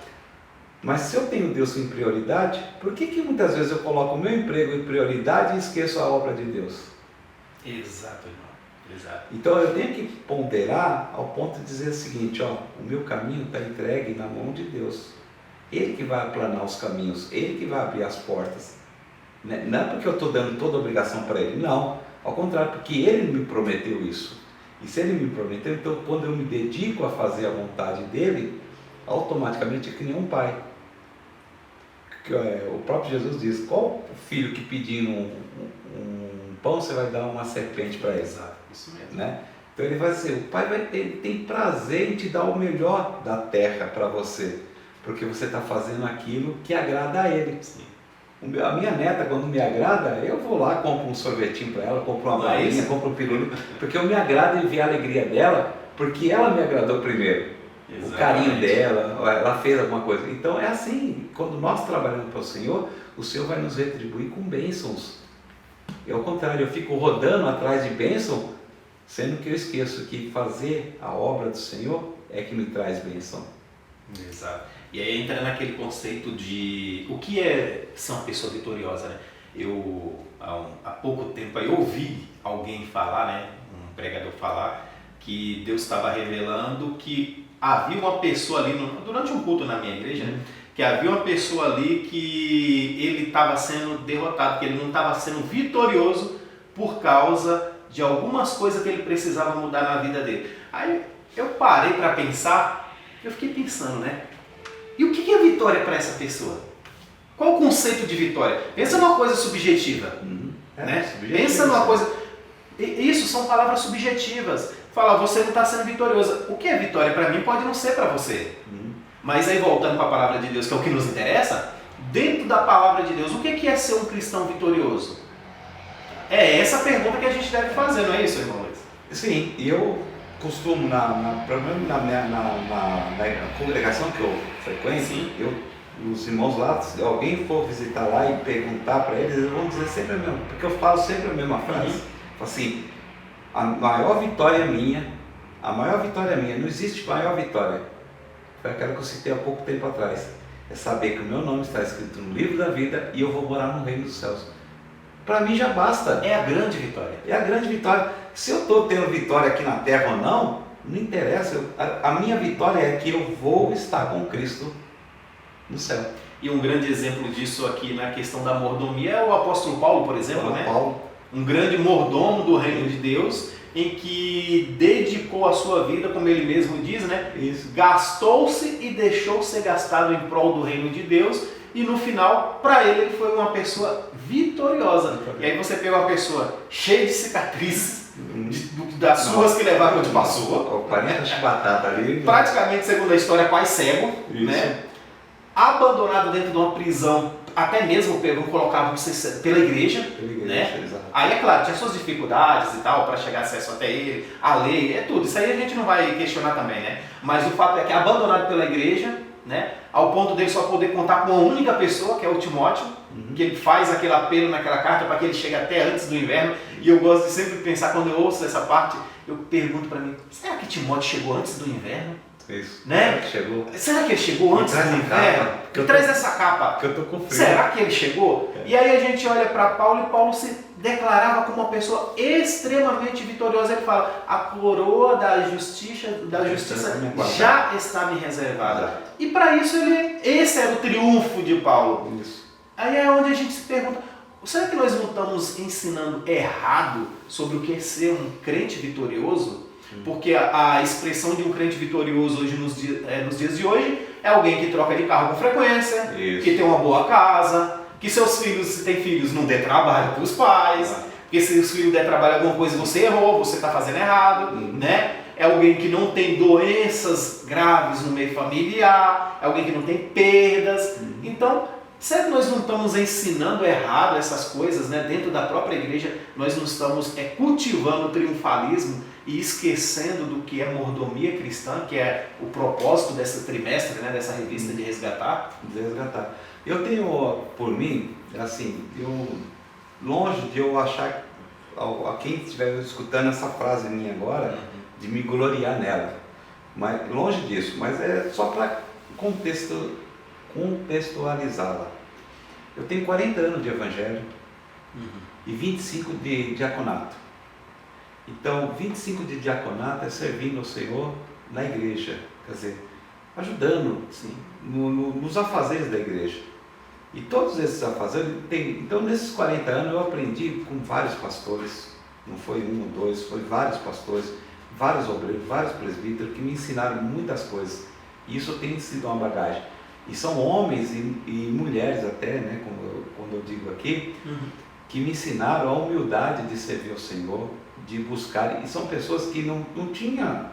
Mas se eu tenho Deus em prioridade, por que muitas vezes eu coloco o meu emprego em prioridade e esqueço a obra de Deus? Exato, irmão. Exato. Então eu tenho que ponderar ao ponto de dizer o seguinte, o meu caminho está entregue na mão de Deus. Ele que vai aplanar os caminhos, Ele que vai abrir as portas. Não é porque eu estou dando toda a obrigação para Ele, não. Ao contrário, porque Ele me prometeu isso. E se Ele me prometeu, então quando eu me dedico a fazer a vontade dEle, automaticamente é que nem um pai. O próprio Jesus diz, qual filho que pedindo um pão, você vai dar uma serpente para ele? Exato, isso mesmo. Né? Então ele vai dizer, o pai tem prazer em te dar o melhor da terra para você, porque você está fazendo aquilo que agrada a ele. Sim. A minha neta, quando me agrada, eu vou lá, compro um sorvetinho para ela, compro uma balinha, compro um pirulito, porque eu me agrado em ver a alegria dela, porque ela me agradou primeiro. Exatamente. O carinho dela, ela fez alguma coisa. Então é assim, quando nós trabalhamos para o Senhor vai nos retribuir com bênçãos. E ao contrário, eu fico rodando atrás de bênção, sendo que eu esqueço que fazer a obra do Senhor é que me traz bênção. Exato. E aí entra naquele conceito de o que é ser uma pessoa vitoriosa, né? Eu, há pouco tempo, eu ouvi alguém falar, né? Um pregador falar, que Deus estava revelando que havia uma pessoa ali, durante um culto na minha igreja, né? Que havia uma pessoa ali que ele estava sendo derrotado, que ele não estava sendo vitorioso por causa de algumas coisas que ele precisava mudar na vida dele. Aí eu parei para pensar, eu fiquei pensando, né? E o que é vitória para essa pessoa? Qual o conceito de vitória? Pensa numa coisa subjetiva. Né? Pensa numa coisa... Isso são palavras subjetivas. Fala, você não está sendo vitoriosa. O que é vitória para mim pode não ser para você. Mas aí voltando para a palavra de Deus, que é o que nos interessa, dentro da palavra de Deus, o que é ser um cristão vitorioso? É essa pergunta que a gente deve fazer, não é isso, irmão Luiz? Sim, e eu costumo, pelo menos na congregação que eu frequento, os irmãos lá, se alguém for visitar lá e perguntar para eles vão dizer sempre a mesma, porque eu falo sempre a mesma frase. Assim, a maior vitória minha, não existe maior vitória. Foi aquela que eu citei há pouco tempo atrás. É saber que o meu nome está escrito no livro da vida e eu vou morar no reino dos céus. Para mim já basta. É a grande vitória. É a grande vitória. Se eu estou tendo vitória aqui na terra ou não interessa. A minha vitória é que eu vou estar com Cristo no céu. E um grande exemplo disso aqui na questão da mordomia é o apóstolo Paulo, por exemplo, né? Um grande mordomo do reino de Deus, em que dedicou a sua vida, como ele mesmo diz, né? Gastou-se e deixou ser gastado em prol do reino de Deus, e no final, para ele foi uma pessoa vitoriosa. E aí você pega uma pessoa cheia de cicatrizes, das surras que levaram onde passou. 40 chibatadas ali. Praticamente, segundo a história, quase cego, né? abandonado dentro de uma prisão, até mesmo colocavam pela igreja, né? Exato. Aí é claro, tinha suas dificuldades e tal, para chegar acesso até ele, a lei, é tudo, isso aí a gente não vai questionar também, né? Mas o fato é que abandonado pela igreja, né? Ao ponto dele só poder contar com uma única pessoa, que é o Timóteo, que ele faz aquele apelo naquela carta para que ele chegue até antes do inverno, e eu gosto de sempre pensar, quando eu ouço essa parte, eu pergunto para mim, será que Timóteo chegou antes do inverno? Isso. Né? Será que ele chegou antes do inverno? Me traz essa capa. Que eu tô com frio. Será que ele chegou? É. E aí a gente olha para Paulo e Paulo se declarava como uma pessoa extremamente vitoriosa. Ele fala, a coroa da justiça já está me reservada. E para isso esse era o triunfo de Paulo. Isso. Aí é onde a gente se pergunta, será que nós não estamos ensinando errado sobre o que é ser um crente vitorioso? Porque a expressão de um crente vitorioso hoje nos dias de hoje é alguém que troca de carro com frequência, isso, que tem uma boa casa, que seus filhos, se tem filhos, não dê trabalho para os pais, porque se os filhos der trabalho alguma coisa você errou, você está fazendo errado, né? É alguém que não tem doenças graves no meio familiar, é alguém que não tem perdas. Então, será que nós não estamos ensinando errado essas coisas, né? Dentro da própria igreja, nós não estamos cultivando o triunfalismo e esquecendo do que é mordomia cristã, que é o propósito desse trimestre, né, dessa revista de resgatar? Eu tenho, por mim, assim, longe de eu achar, a quem estiver escutando essa frase minha agora, de me gloriar nela, mas longe disso, mas é só para contextualizá-la. Eu tenho 40 anos de evangelho e 25 de diaconato. Então, 25 de diaconato é servindo ao Senhor na igreja, quer dizer, ajudando nos afazeres da igreja. E todos esses afazeres, então nesses 40 anos eu aprendi com vários pastores, não foi um ou dois, foi vários pastores, vários obreiros, vários presbíteros que me ensinaram muitas coisas. E isso tem sido uma bagagem. E são homens e mulheres até, né, quando eu digo aqui, que me ensinaram a humildade de servir ao Senhor, de buscar, e são pessoas que não tinham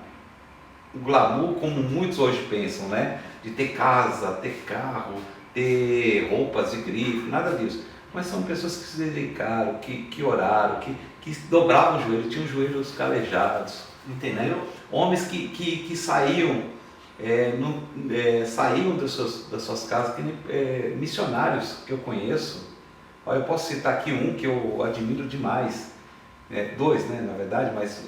o glamour como muitos hoje pensam, né? De ter casa, ter carro, ter roupas de grife, nada disso. Mas são pessoas que se dedicaram, que oraram, que dobravam o joelho, tinham os joelhos calejados. Entendeu? Né? Homens que saíam, saíam das suas casas, missionários que eu conheço. Olha, eu posso citar aqui um que eu admiro demais. Dois, né, na verdade, mas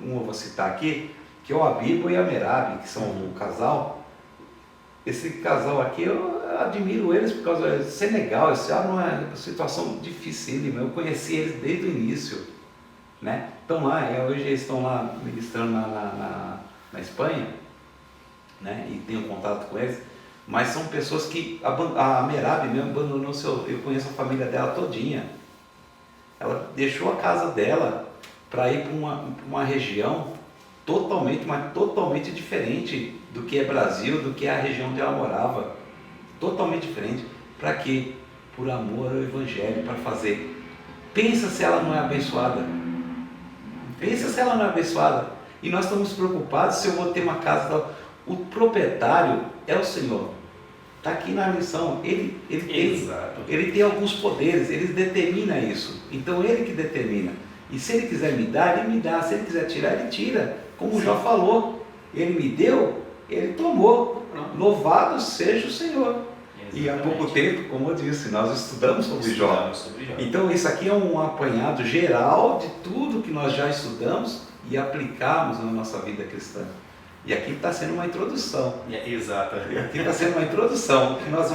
um eu vou citar aqui, que é o Abibo e a Merab, que são um casal. Esse casal aqui, eu admiro eles por causa de Senegal, isso é uma situação dificílima, eu conheci eles desde o início, né? Estão lá, hoje eles estão lá ministrando na Espanha, né? E tenho contato com eles, mas são pessoas que, a Merab mesmo abandonou eu conheço a família dela todinha. Ela deixou a casa dela para ir para uma região totalmente diferente do que é Brasil, do que é a região onde ela morava. Totalmente diferente. Para quê? Por amor ao Evangelho, para fazer. Pensa se ela não é abençoada. Pensa se ela não é abençoada. E nós estamos preocupados se eu vou ter uma casa. O proprietário é o Senhor. Está aqui na lição, ele tem alguns poderes, ele determina isso, então ele que determina, e se ele quiser me dar, ele me dá, se ele quiser tirar, ele tira, como já falou, ele me deu, ele tomou, louvado seja o Senhor. Exatamente. E há pouco tempo, como eu disse, nós estudamos sobre Jó, então isso aqui é um apanhado geral de tudo que nós já estudamos e aplicamos na nossa vida cristã. E aqui está sendo uma introdução. Exato. E aqui está sendo uma introdução que nós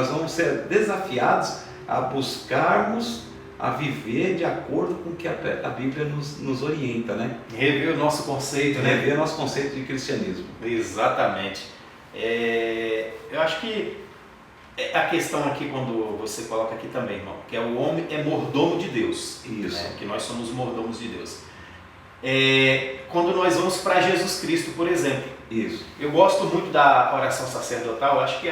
vamos ser desafiados a buscarmos, a viver de acordo com o que a Bíblia nos orienta, né? Rever o nosso conceito, né? Rever o nosso conceito de cristianismo. Exatamente. Eu acho que a questão aqui, quando você coloca aqui também, irmão, que o homem é mordomo de Deus. Isso. Né? Que nós somos mordomos de Deus. Quando nós vamos para Jesus Cristo, por exemplo. Isso. Eu gosto muito da oração sacerdotal, acho que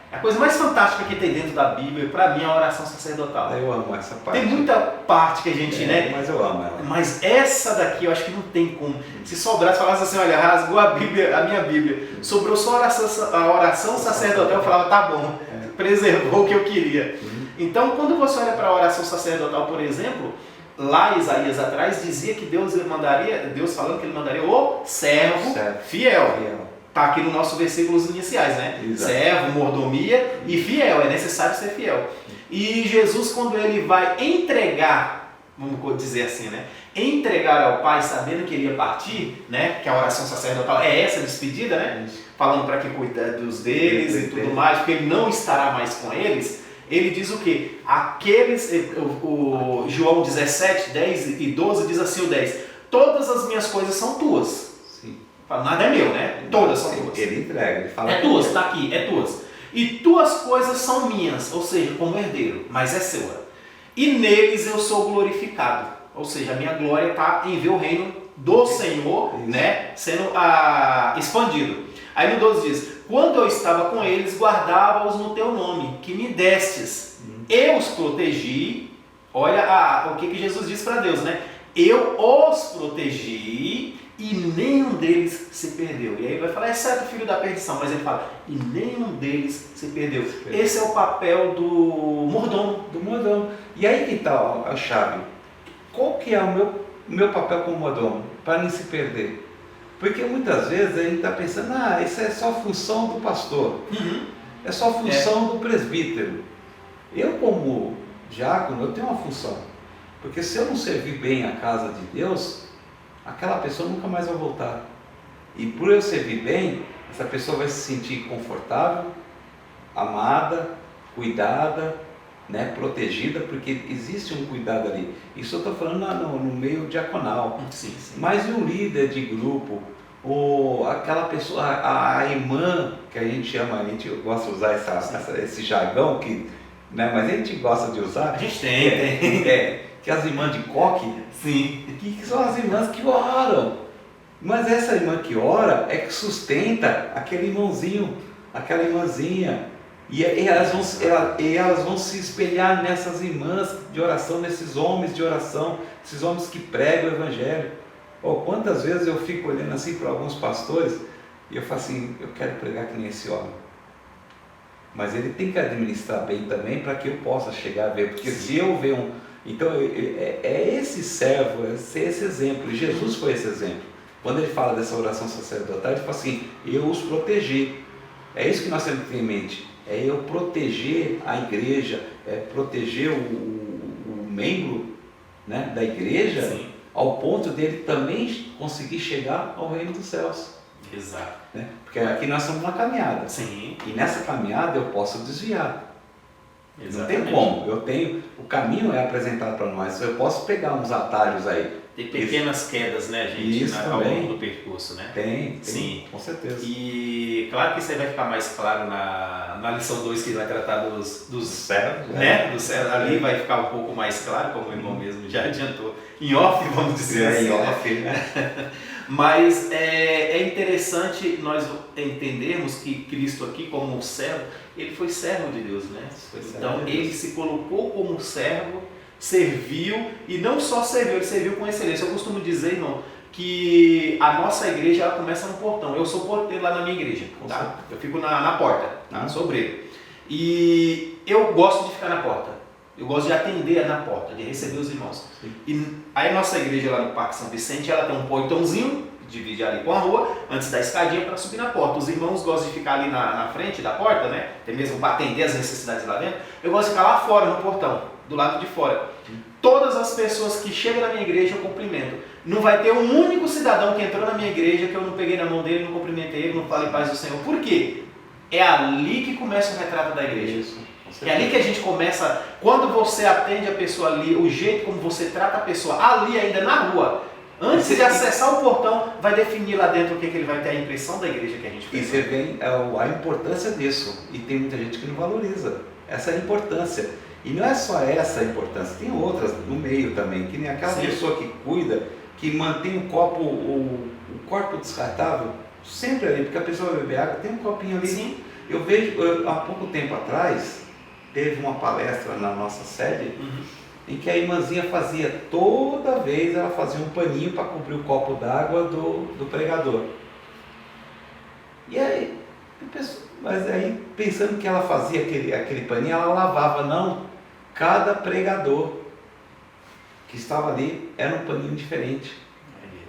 É a coisa mais fantástica que tem dentro da Bíblia, para mim, é a oração sacerdotal. Eu amo essa parte. Tem muita parte que a gente, né? Mas eu amo ela. Mas essa daqui eu acho que não tem como. Se sobrasse, falasse assim, olha, rasgou a minha Bíblia, sobrou só a oração sacerdotal, eu falava, tá bom, preservou o que eu queria. Então, quando você olha para a oração sacerdotal, por exemplo, lá Isaías atrás dizia que Deus falando que ele mandaria o servo fiel. Está aqui nos nossos versículos iniciais, né? Exato. Servo, mordomia e fiel, é necessário ser fiel. E Jesus, quando ele vai entregar, vamos dizer assim, né? Entregar ao Pai, sabendo que ele ia partir, né? Que a oração sacerdotal é essa despedida, né? Falando para que cuidados deles e tudo mais, porque ele não estará mais com eles. Ele diz o quê? O João 17, 10 e 12 diz assim o 10. Todas as minhas coisas são tuas. Nada é meu, né? Todas são tuas. Ele entrega, ele fala. É tuas, está aqui, é tuas. E tuas coisas são minhas, ou seja, como herdeiro, mas é sua. E neles eu sou glorificado. Ou seja, a minha glória está em ver o reino do Senhor, né, sendo expandido. Aí no 12 diz, quando eu estava com eles, guardava-os no teu nome, que me destes. Eu os protegi. Olha o que Jesus diz para Deus, né? Eu os protegi e nenhum deles se perdeu. E aí vai falar, exceto o filho da perdição, mas ele fala, e nenhum deles se perdeu. Esse é o papel do mordomo. E aí que está a chave. Qual que é o meu papel como mordomo? Para não se perder. Porque muitas vezes a gente está pensando, isso é só função do pastor. É só função do presbítero. Eu como diácono, eu tenho uma função. Porque se eu não servir bem a casa de Deus, aquela pessoa nunca mais vai voltar. E por eu servir bem, essa pessoa vai se sentir confortável, amada, cuidada, né, protegida, porque existe um cuidado ali. Isso eu estou falando no meio diaconal. Sim. Mas e um líder de grupo, ou aquela pessoa, a irmã, que a gente chama, a gente gosta de usar esse jargão, né, mas a gente gosta de usar. A gente tem. Que as irmãs de coque, sim, que são as irmãs que oram. Mas essa irmã que ora é que sustenta aquele irmãozinho, aquela irmãzinha. E elas vão se espelhar nessas irmãs de oração, nesses homens de oração, esses homens que pregam o Evangelho. Quantas vezes eu fico olhando assim para alguns pastores e eu falo assim, eu quero pregar que nem esse homem. Mas ele tem que administrar bem também para que eu possa chegar a ver. Porque se eu ver Então é esse servo, é esse exemplo. E Jesus foi esse exemplo. Quando ele fala dessa oração sacerdotal, ele fala assim, eu os protegi. É isso que nós temos que ter em mente. É eu proteger a igreja, proteger o membro, né, da igreja, sim, ao ponto dele também conseguir chegar ao reino dos céus. Exato. Né? Porque aqui nós estamos numa caminhada. Sim. E nessa caminhada eu posso desviar. Exatamente. Não tem como. O caminho é apresentado para nós. Eu posso pegar uns atalhos aí. Tem pequenas quedas, né, gente, ao longo do percurso, né? Tem, sim, com certeza. E claro que isso aí vai ficar mais claro na lição 2, que vai tratar dos servos, né? Do servo. Ali vai ficar um pouco mais claro, como o irmão mesmo já adiantou. Em off, vamos dizer assim. Em off, né? Mas é interessante nós entendermos que Cristo aqui, como um servo, ele foi servo de Deus, né? Então ele se colocou como servo, serviu, e não só serviu, ele serviu com excelência. Eu costumo dizer, irmão, que a nossa igreja ela começa no portão. Eu sou porteiro lá na minha igreja, tá? Eu fico na porta, sou obreiro. E eu gosto de ficar na porta. Eu gosto de atender na porta, de receber os irmãos. Sim. E aí a nossa igreja lá no Parque São Vicente, ela tem um portãozinho, divide ali com a rua, antes da escadinha para subir na porta. Os irmãos gostam de ficar ali na frente da porta, né? Até mesmo para atender as necessidades lá dentro. Eu gosto de ficar lá fora, no portão, do lado de fora. Todas as pessoas que chegam na minha igreja eu cumprimento. Não vai ter um único cidadão que entrou na minha igreja que eu não peguei na mão dele, não cumprimentei ele, não falei paz do Senhor. Por quê? É ali que começa o retrato da igreja. Isso. É ali que a gente começa, quando você atende a pessoa ali, o jeito como você trata a pessoa ali ainda na rua, antes de acessar o portão, vai definir lá dentro o que ele vai ter a impressão da igreja que a gente fez. E você vê a importância disso, e tem muita gente que não valoriza essa importância. E não é só essa a importância, tem outras no meio também, que nem aquela pessoa que cuida, que mantém o corpo descartável sempre ali, porque a pessoa vai beber água, tem um copinho ali. Sim. Eu vejo, há pouco tempo atrás, teve uma palestra na nossa sede, em que a irmãzinha fazia, toda vez ela fazia um paninho para cobrir o copo d'água do pregador. E aí, mas aí pensando que ela fazia aquele paninho, ela lavava, não, cada pregador que estava ali era um paninho diferente.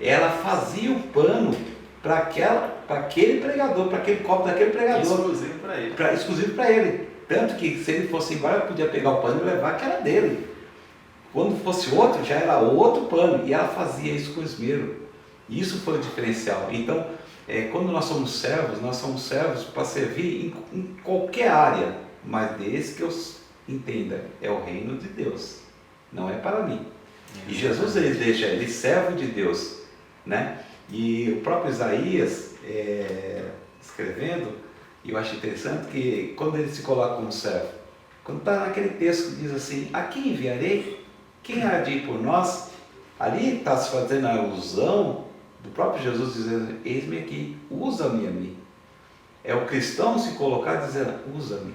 Ela fazia o pano para aquele pregador, para aquele copo daquele pregador. Exclusivo para ele. Exclusivo para ele. Tanto que se ele fosse embora, eu podia pegar o pano e levar, que era dele. Quando fosse outro, já era outro pano. E ela fazia isso com esmero. E isso foi o diferencial. Então, quando nós somos servos para servir em qualquer área. Mas desde que eu entenda, é o reino de Deus. Não é para mim. E Jesus, ele deixa ele servo de Deus, né? E o próprio Isaías, escrevendo, eu acho interessante que quando ele se coloca como servo, quando está naquele texto que diz assim, a quem enviarei? Quem há de ir por nós? Ali está se fazendo a alusão do próprio Jesus dizendo, eis-me aqui, usa-me a mim. É o cristão se colocar dizendo, usa-me.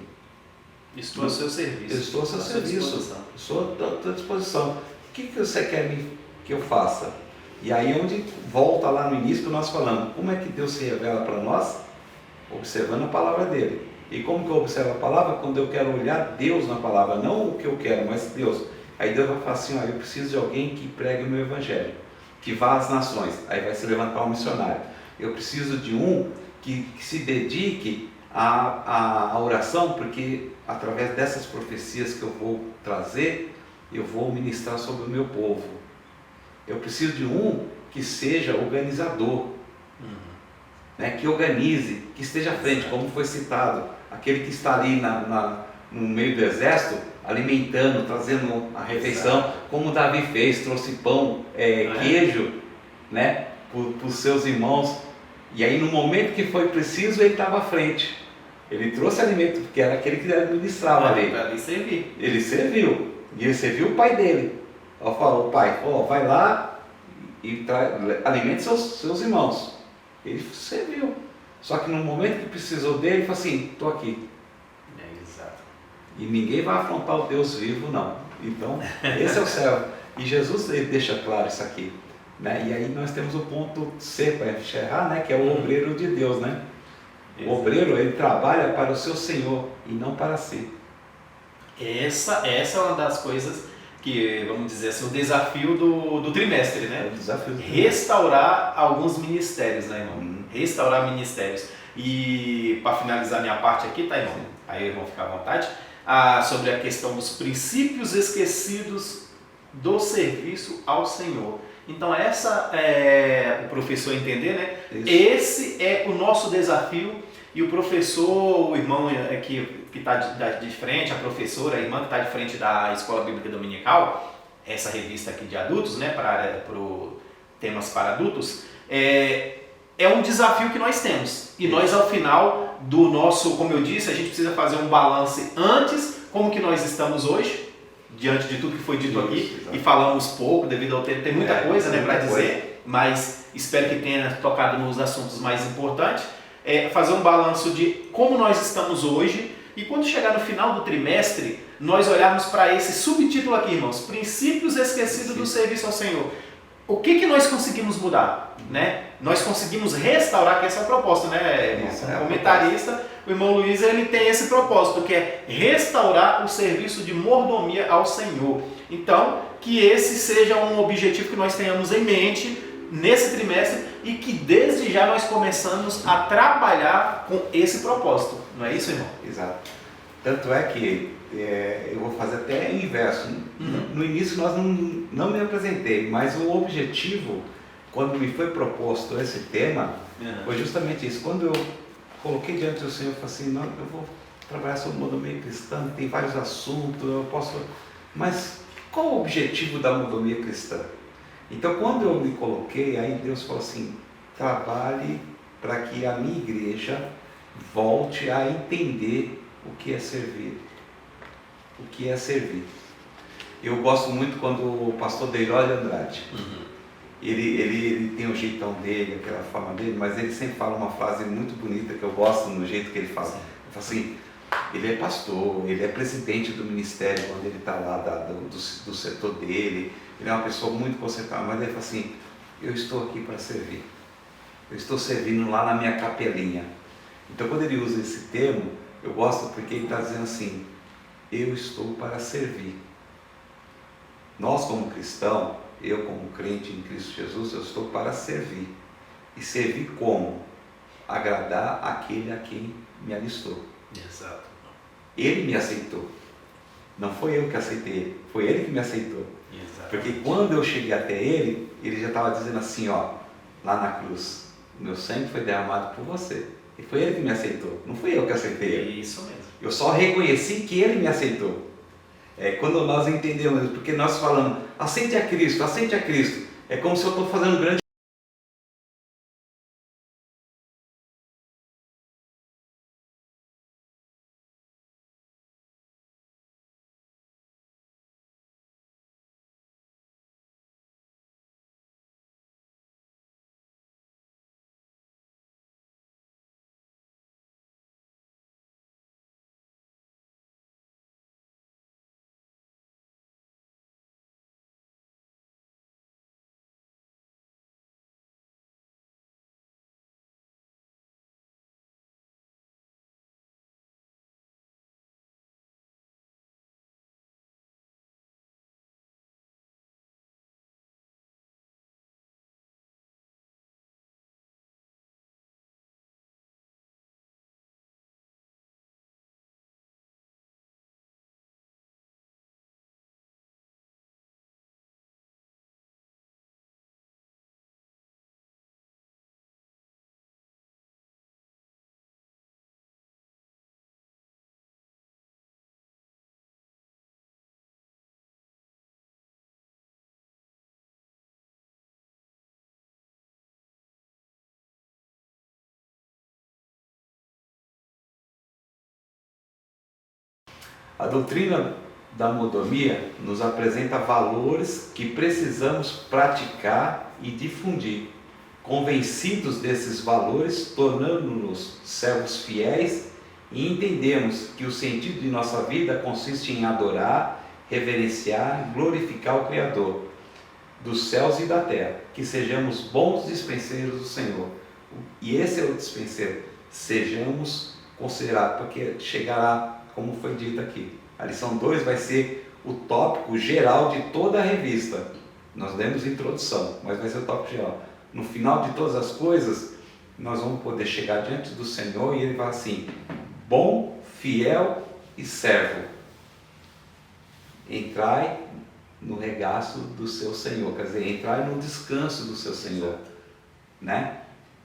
Estou ao seu serviço. Estou ao seu serviço. Estou à tua disposição. O que você quer que eu faça? E aí onde volta lá no início que nós falamos, como é que Deus se revela para nós? Observando a palavra dele. E como que eu observo a palavra? Quando eu quero olhar Deus na palavra, não o que eu quero, mas Deus. Aí Deus vai falar assim, eu preciso de alguém que pregue o meu evangelho, que vá às nações. Aí vai se levantar um missionário. Eu preciso de um que se dedique à oração, porque através dessas profecias que eu vou trazer, eu vou ministrar sobre o meu povo. Eu preciso de um que seja organizador, né? Que organize, que esteja à frente, como foi citado, aquele que está ali no meio do exército, alimentando, trazendo a refeição, como Davi fez, trouxe pão, queijo, né? Para os seus irmãos, e aí no momento que foi preciso, ele estava à frente. Ele trouxe alimento, porque era aquele que administrava ali. Para servir. Ele serviu. E ele serviu o pai dele. Ela falou, pai, vai lá e alimente seus irmãos. Ele serviu. Só que no momento que precisou dele, ele falou assim, estou aqui. Exato. E ninguém vai afrontar o Deus vivo, não. Então, esse é o servo. E Jesus, ele deixa claro isso aqui, né? E aí nós temos o ponto C para encerrar, né? Que é o obreiro de Deus, né? O obreiro, ele trabalha para o seu Senhor e não para si. Essa é uma das coisas que, vamos dizer assim, o desafio do trimestre, né? É o desafio do restaurar alguns ministérios, né, irmão? Restaurar ministérios. E para finalizar minha parte aqui, tá, irmão? Aí vão ficar à vontade. Sobre a questão dos princípios esquecidos do serviço ao Senhor. Então essa é o professor entender, né? Isso. Esse é o nosso desafio. E o professor, o irmão que está de frente, a professora, a irmã que está de frente da Escola Bíblica Dominical, essa revista aqui de adultos, né, para temas para adultos, é um desafio que nós temos. E nós, ao final do nosso, como eu disse, a gente precisa fazer um balanço antes, como que nós estamos hoje, diante de tudo que foi dito aqui, exatamente. E falamos pouco, devido ao tempo, tem muita coisa, né, para dizer, mas espero que tenha tocado nos assuntos mais importantes. Fazer um balanço de como nós estamos hoje e quando chegar no final do trimestre, nós olharmos para esse subtítulo aqui, irmãos, Princípios Esquecidos do Serviço ao Senhor. O que nós conseguimos mudar? Né? Nós conseguimos restaurar, que essa é a proposta, né, irmão? Como comentarista, o irmão Luiz, ele tem esse propósito, que é restaurar o serviço de mordomia ao Senhor. Então, que esse seja um objetivo que nós tenhamos em mente nesse trimestre e que desde já nós começamos a trabalhar com esse propósito. Não é isso, irmão? Exato. Tanto é que eu vou fazer até o inverso. No início nós não me apresentei, mas o objetivo, quando me foi proposto esse tema, foi justamente isso. Quando eu coloquei diante do Senhor, eu falei assim, não, eu vou trabalhar sobre o mordomia cristã, tem vários assuntos, eu posso... Mas qual o objetivo da mordomia cristã? Então, quando eu me coloquei, aí Deus falou assim, trabalhe para que a minha igreja volte a entender o que é servir. O que é servir. Eu gosto muito quando o pastor Deiró de Andrade, ele tem o jeitão dele, aquela forma dele, mas ele sempre fala uma frase muito bonita que eu gosto no jeito que ele fala. Ele Assim, ele é pastor, ele é presidente do ministério quando ele está lá do setor dele, ele é uma pessoa muito concentrada, mas ele fala assim, eu estou aqui para servir, eu estou servindo lá na minha capelinha. Então quando ele usa esse termo, eu gosto porque ele está dizendo assim, eu estou para servir. Nós como cristão, eu como crente em Cristo Jesus, eu estou para servir. E servir como? Agradar aquele a quem me alistou. Exato. Ele me aceitou. Não foi eu que aceitei ele, foi ele que me aceitou. Exato. Porque quando eu cheguei até ele, ele já estava dizendo assim, ó, lá na cruz, o meu sangue foi derramado por você. E foi ele que me aceitou, não fui eu que aceitei ele. Isso mesmo. Eu só reconheci que ele me aceitou. Quando nós entendemos, porque nós falamos, aceite a Cristo, é como se eu estou fazendo um grande... A doutrina da mordomia nos apresenta valores que precisamos praticar e difundir. Convencidos desses valores, tornando-nos servos fiéis e entendemos que o sentido de nossa vida consiste em adorar, reverenciar e glorificar o Criador dos céus e da terra, que sejamos bons dispenseiros do Senhor. E esse é o dispenseiro, sejamos considerados, porque chegará, como foi dito aqui, a lição 2 vai ser o tópico geral de toda a revista. Nós demos introdução, mas vai ser o tópico geral. No final de todas as coisas, nós vamos poder chegar diante do Senhor e Ele vai assim, bom, fiel e servo, entrai no regaço do seu Senhor, quer dizer, entrai no descanso do seu Senhor, né?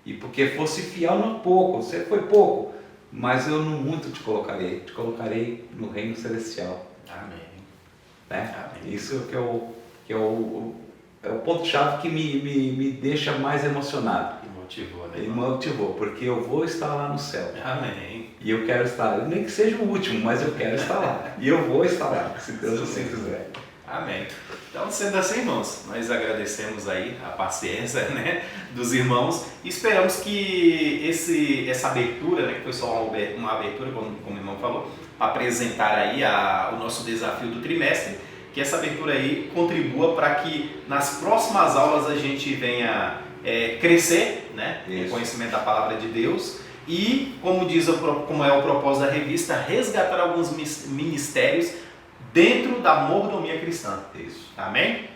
E porque fosse fiel no pouco, você foi pouco, mas eu no muito te colocarei no reino celestial. Amém. Né? Amém. Isso que é o ponto-chave que me deixa mais emocionado. E motivou, né? Ele me motivou, porque eu vou estar lá no céu. Amém. E eu quero estar, nem que seja o último, mas eu quero estar lá. E eu vou estar lá, se Deus assim quiser. Amém. Então, sendo assim, irmãos, nós agradecemos aí a paciência, né, dos irmãos e esperamos que essa abertura, né, que foi só uma abertura, como o irmão falou, para apresentar aí o nosso desafio do trimestre, que essa abertura aí contribua para que nas próximas aulas a gente venha crescer, né, em conhecimento da palavra de Deus e, como é o propósito da revista, resgatar alguns ministérios dentro da mordomia cristã. Isso. Amém?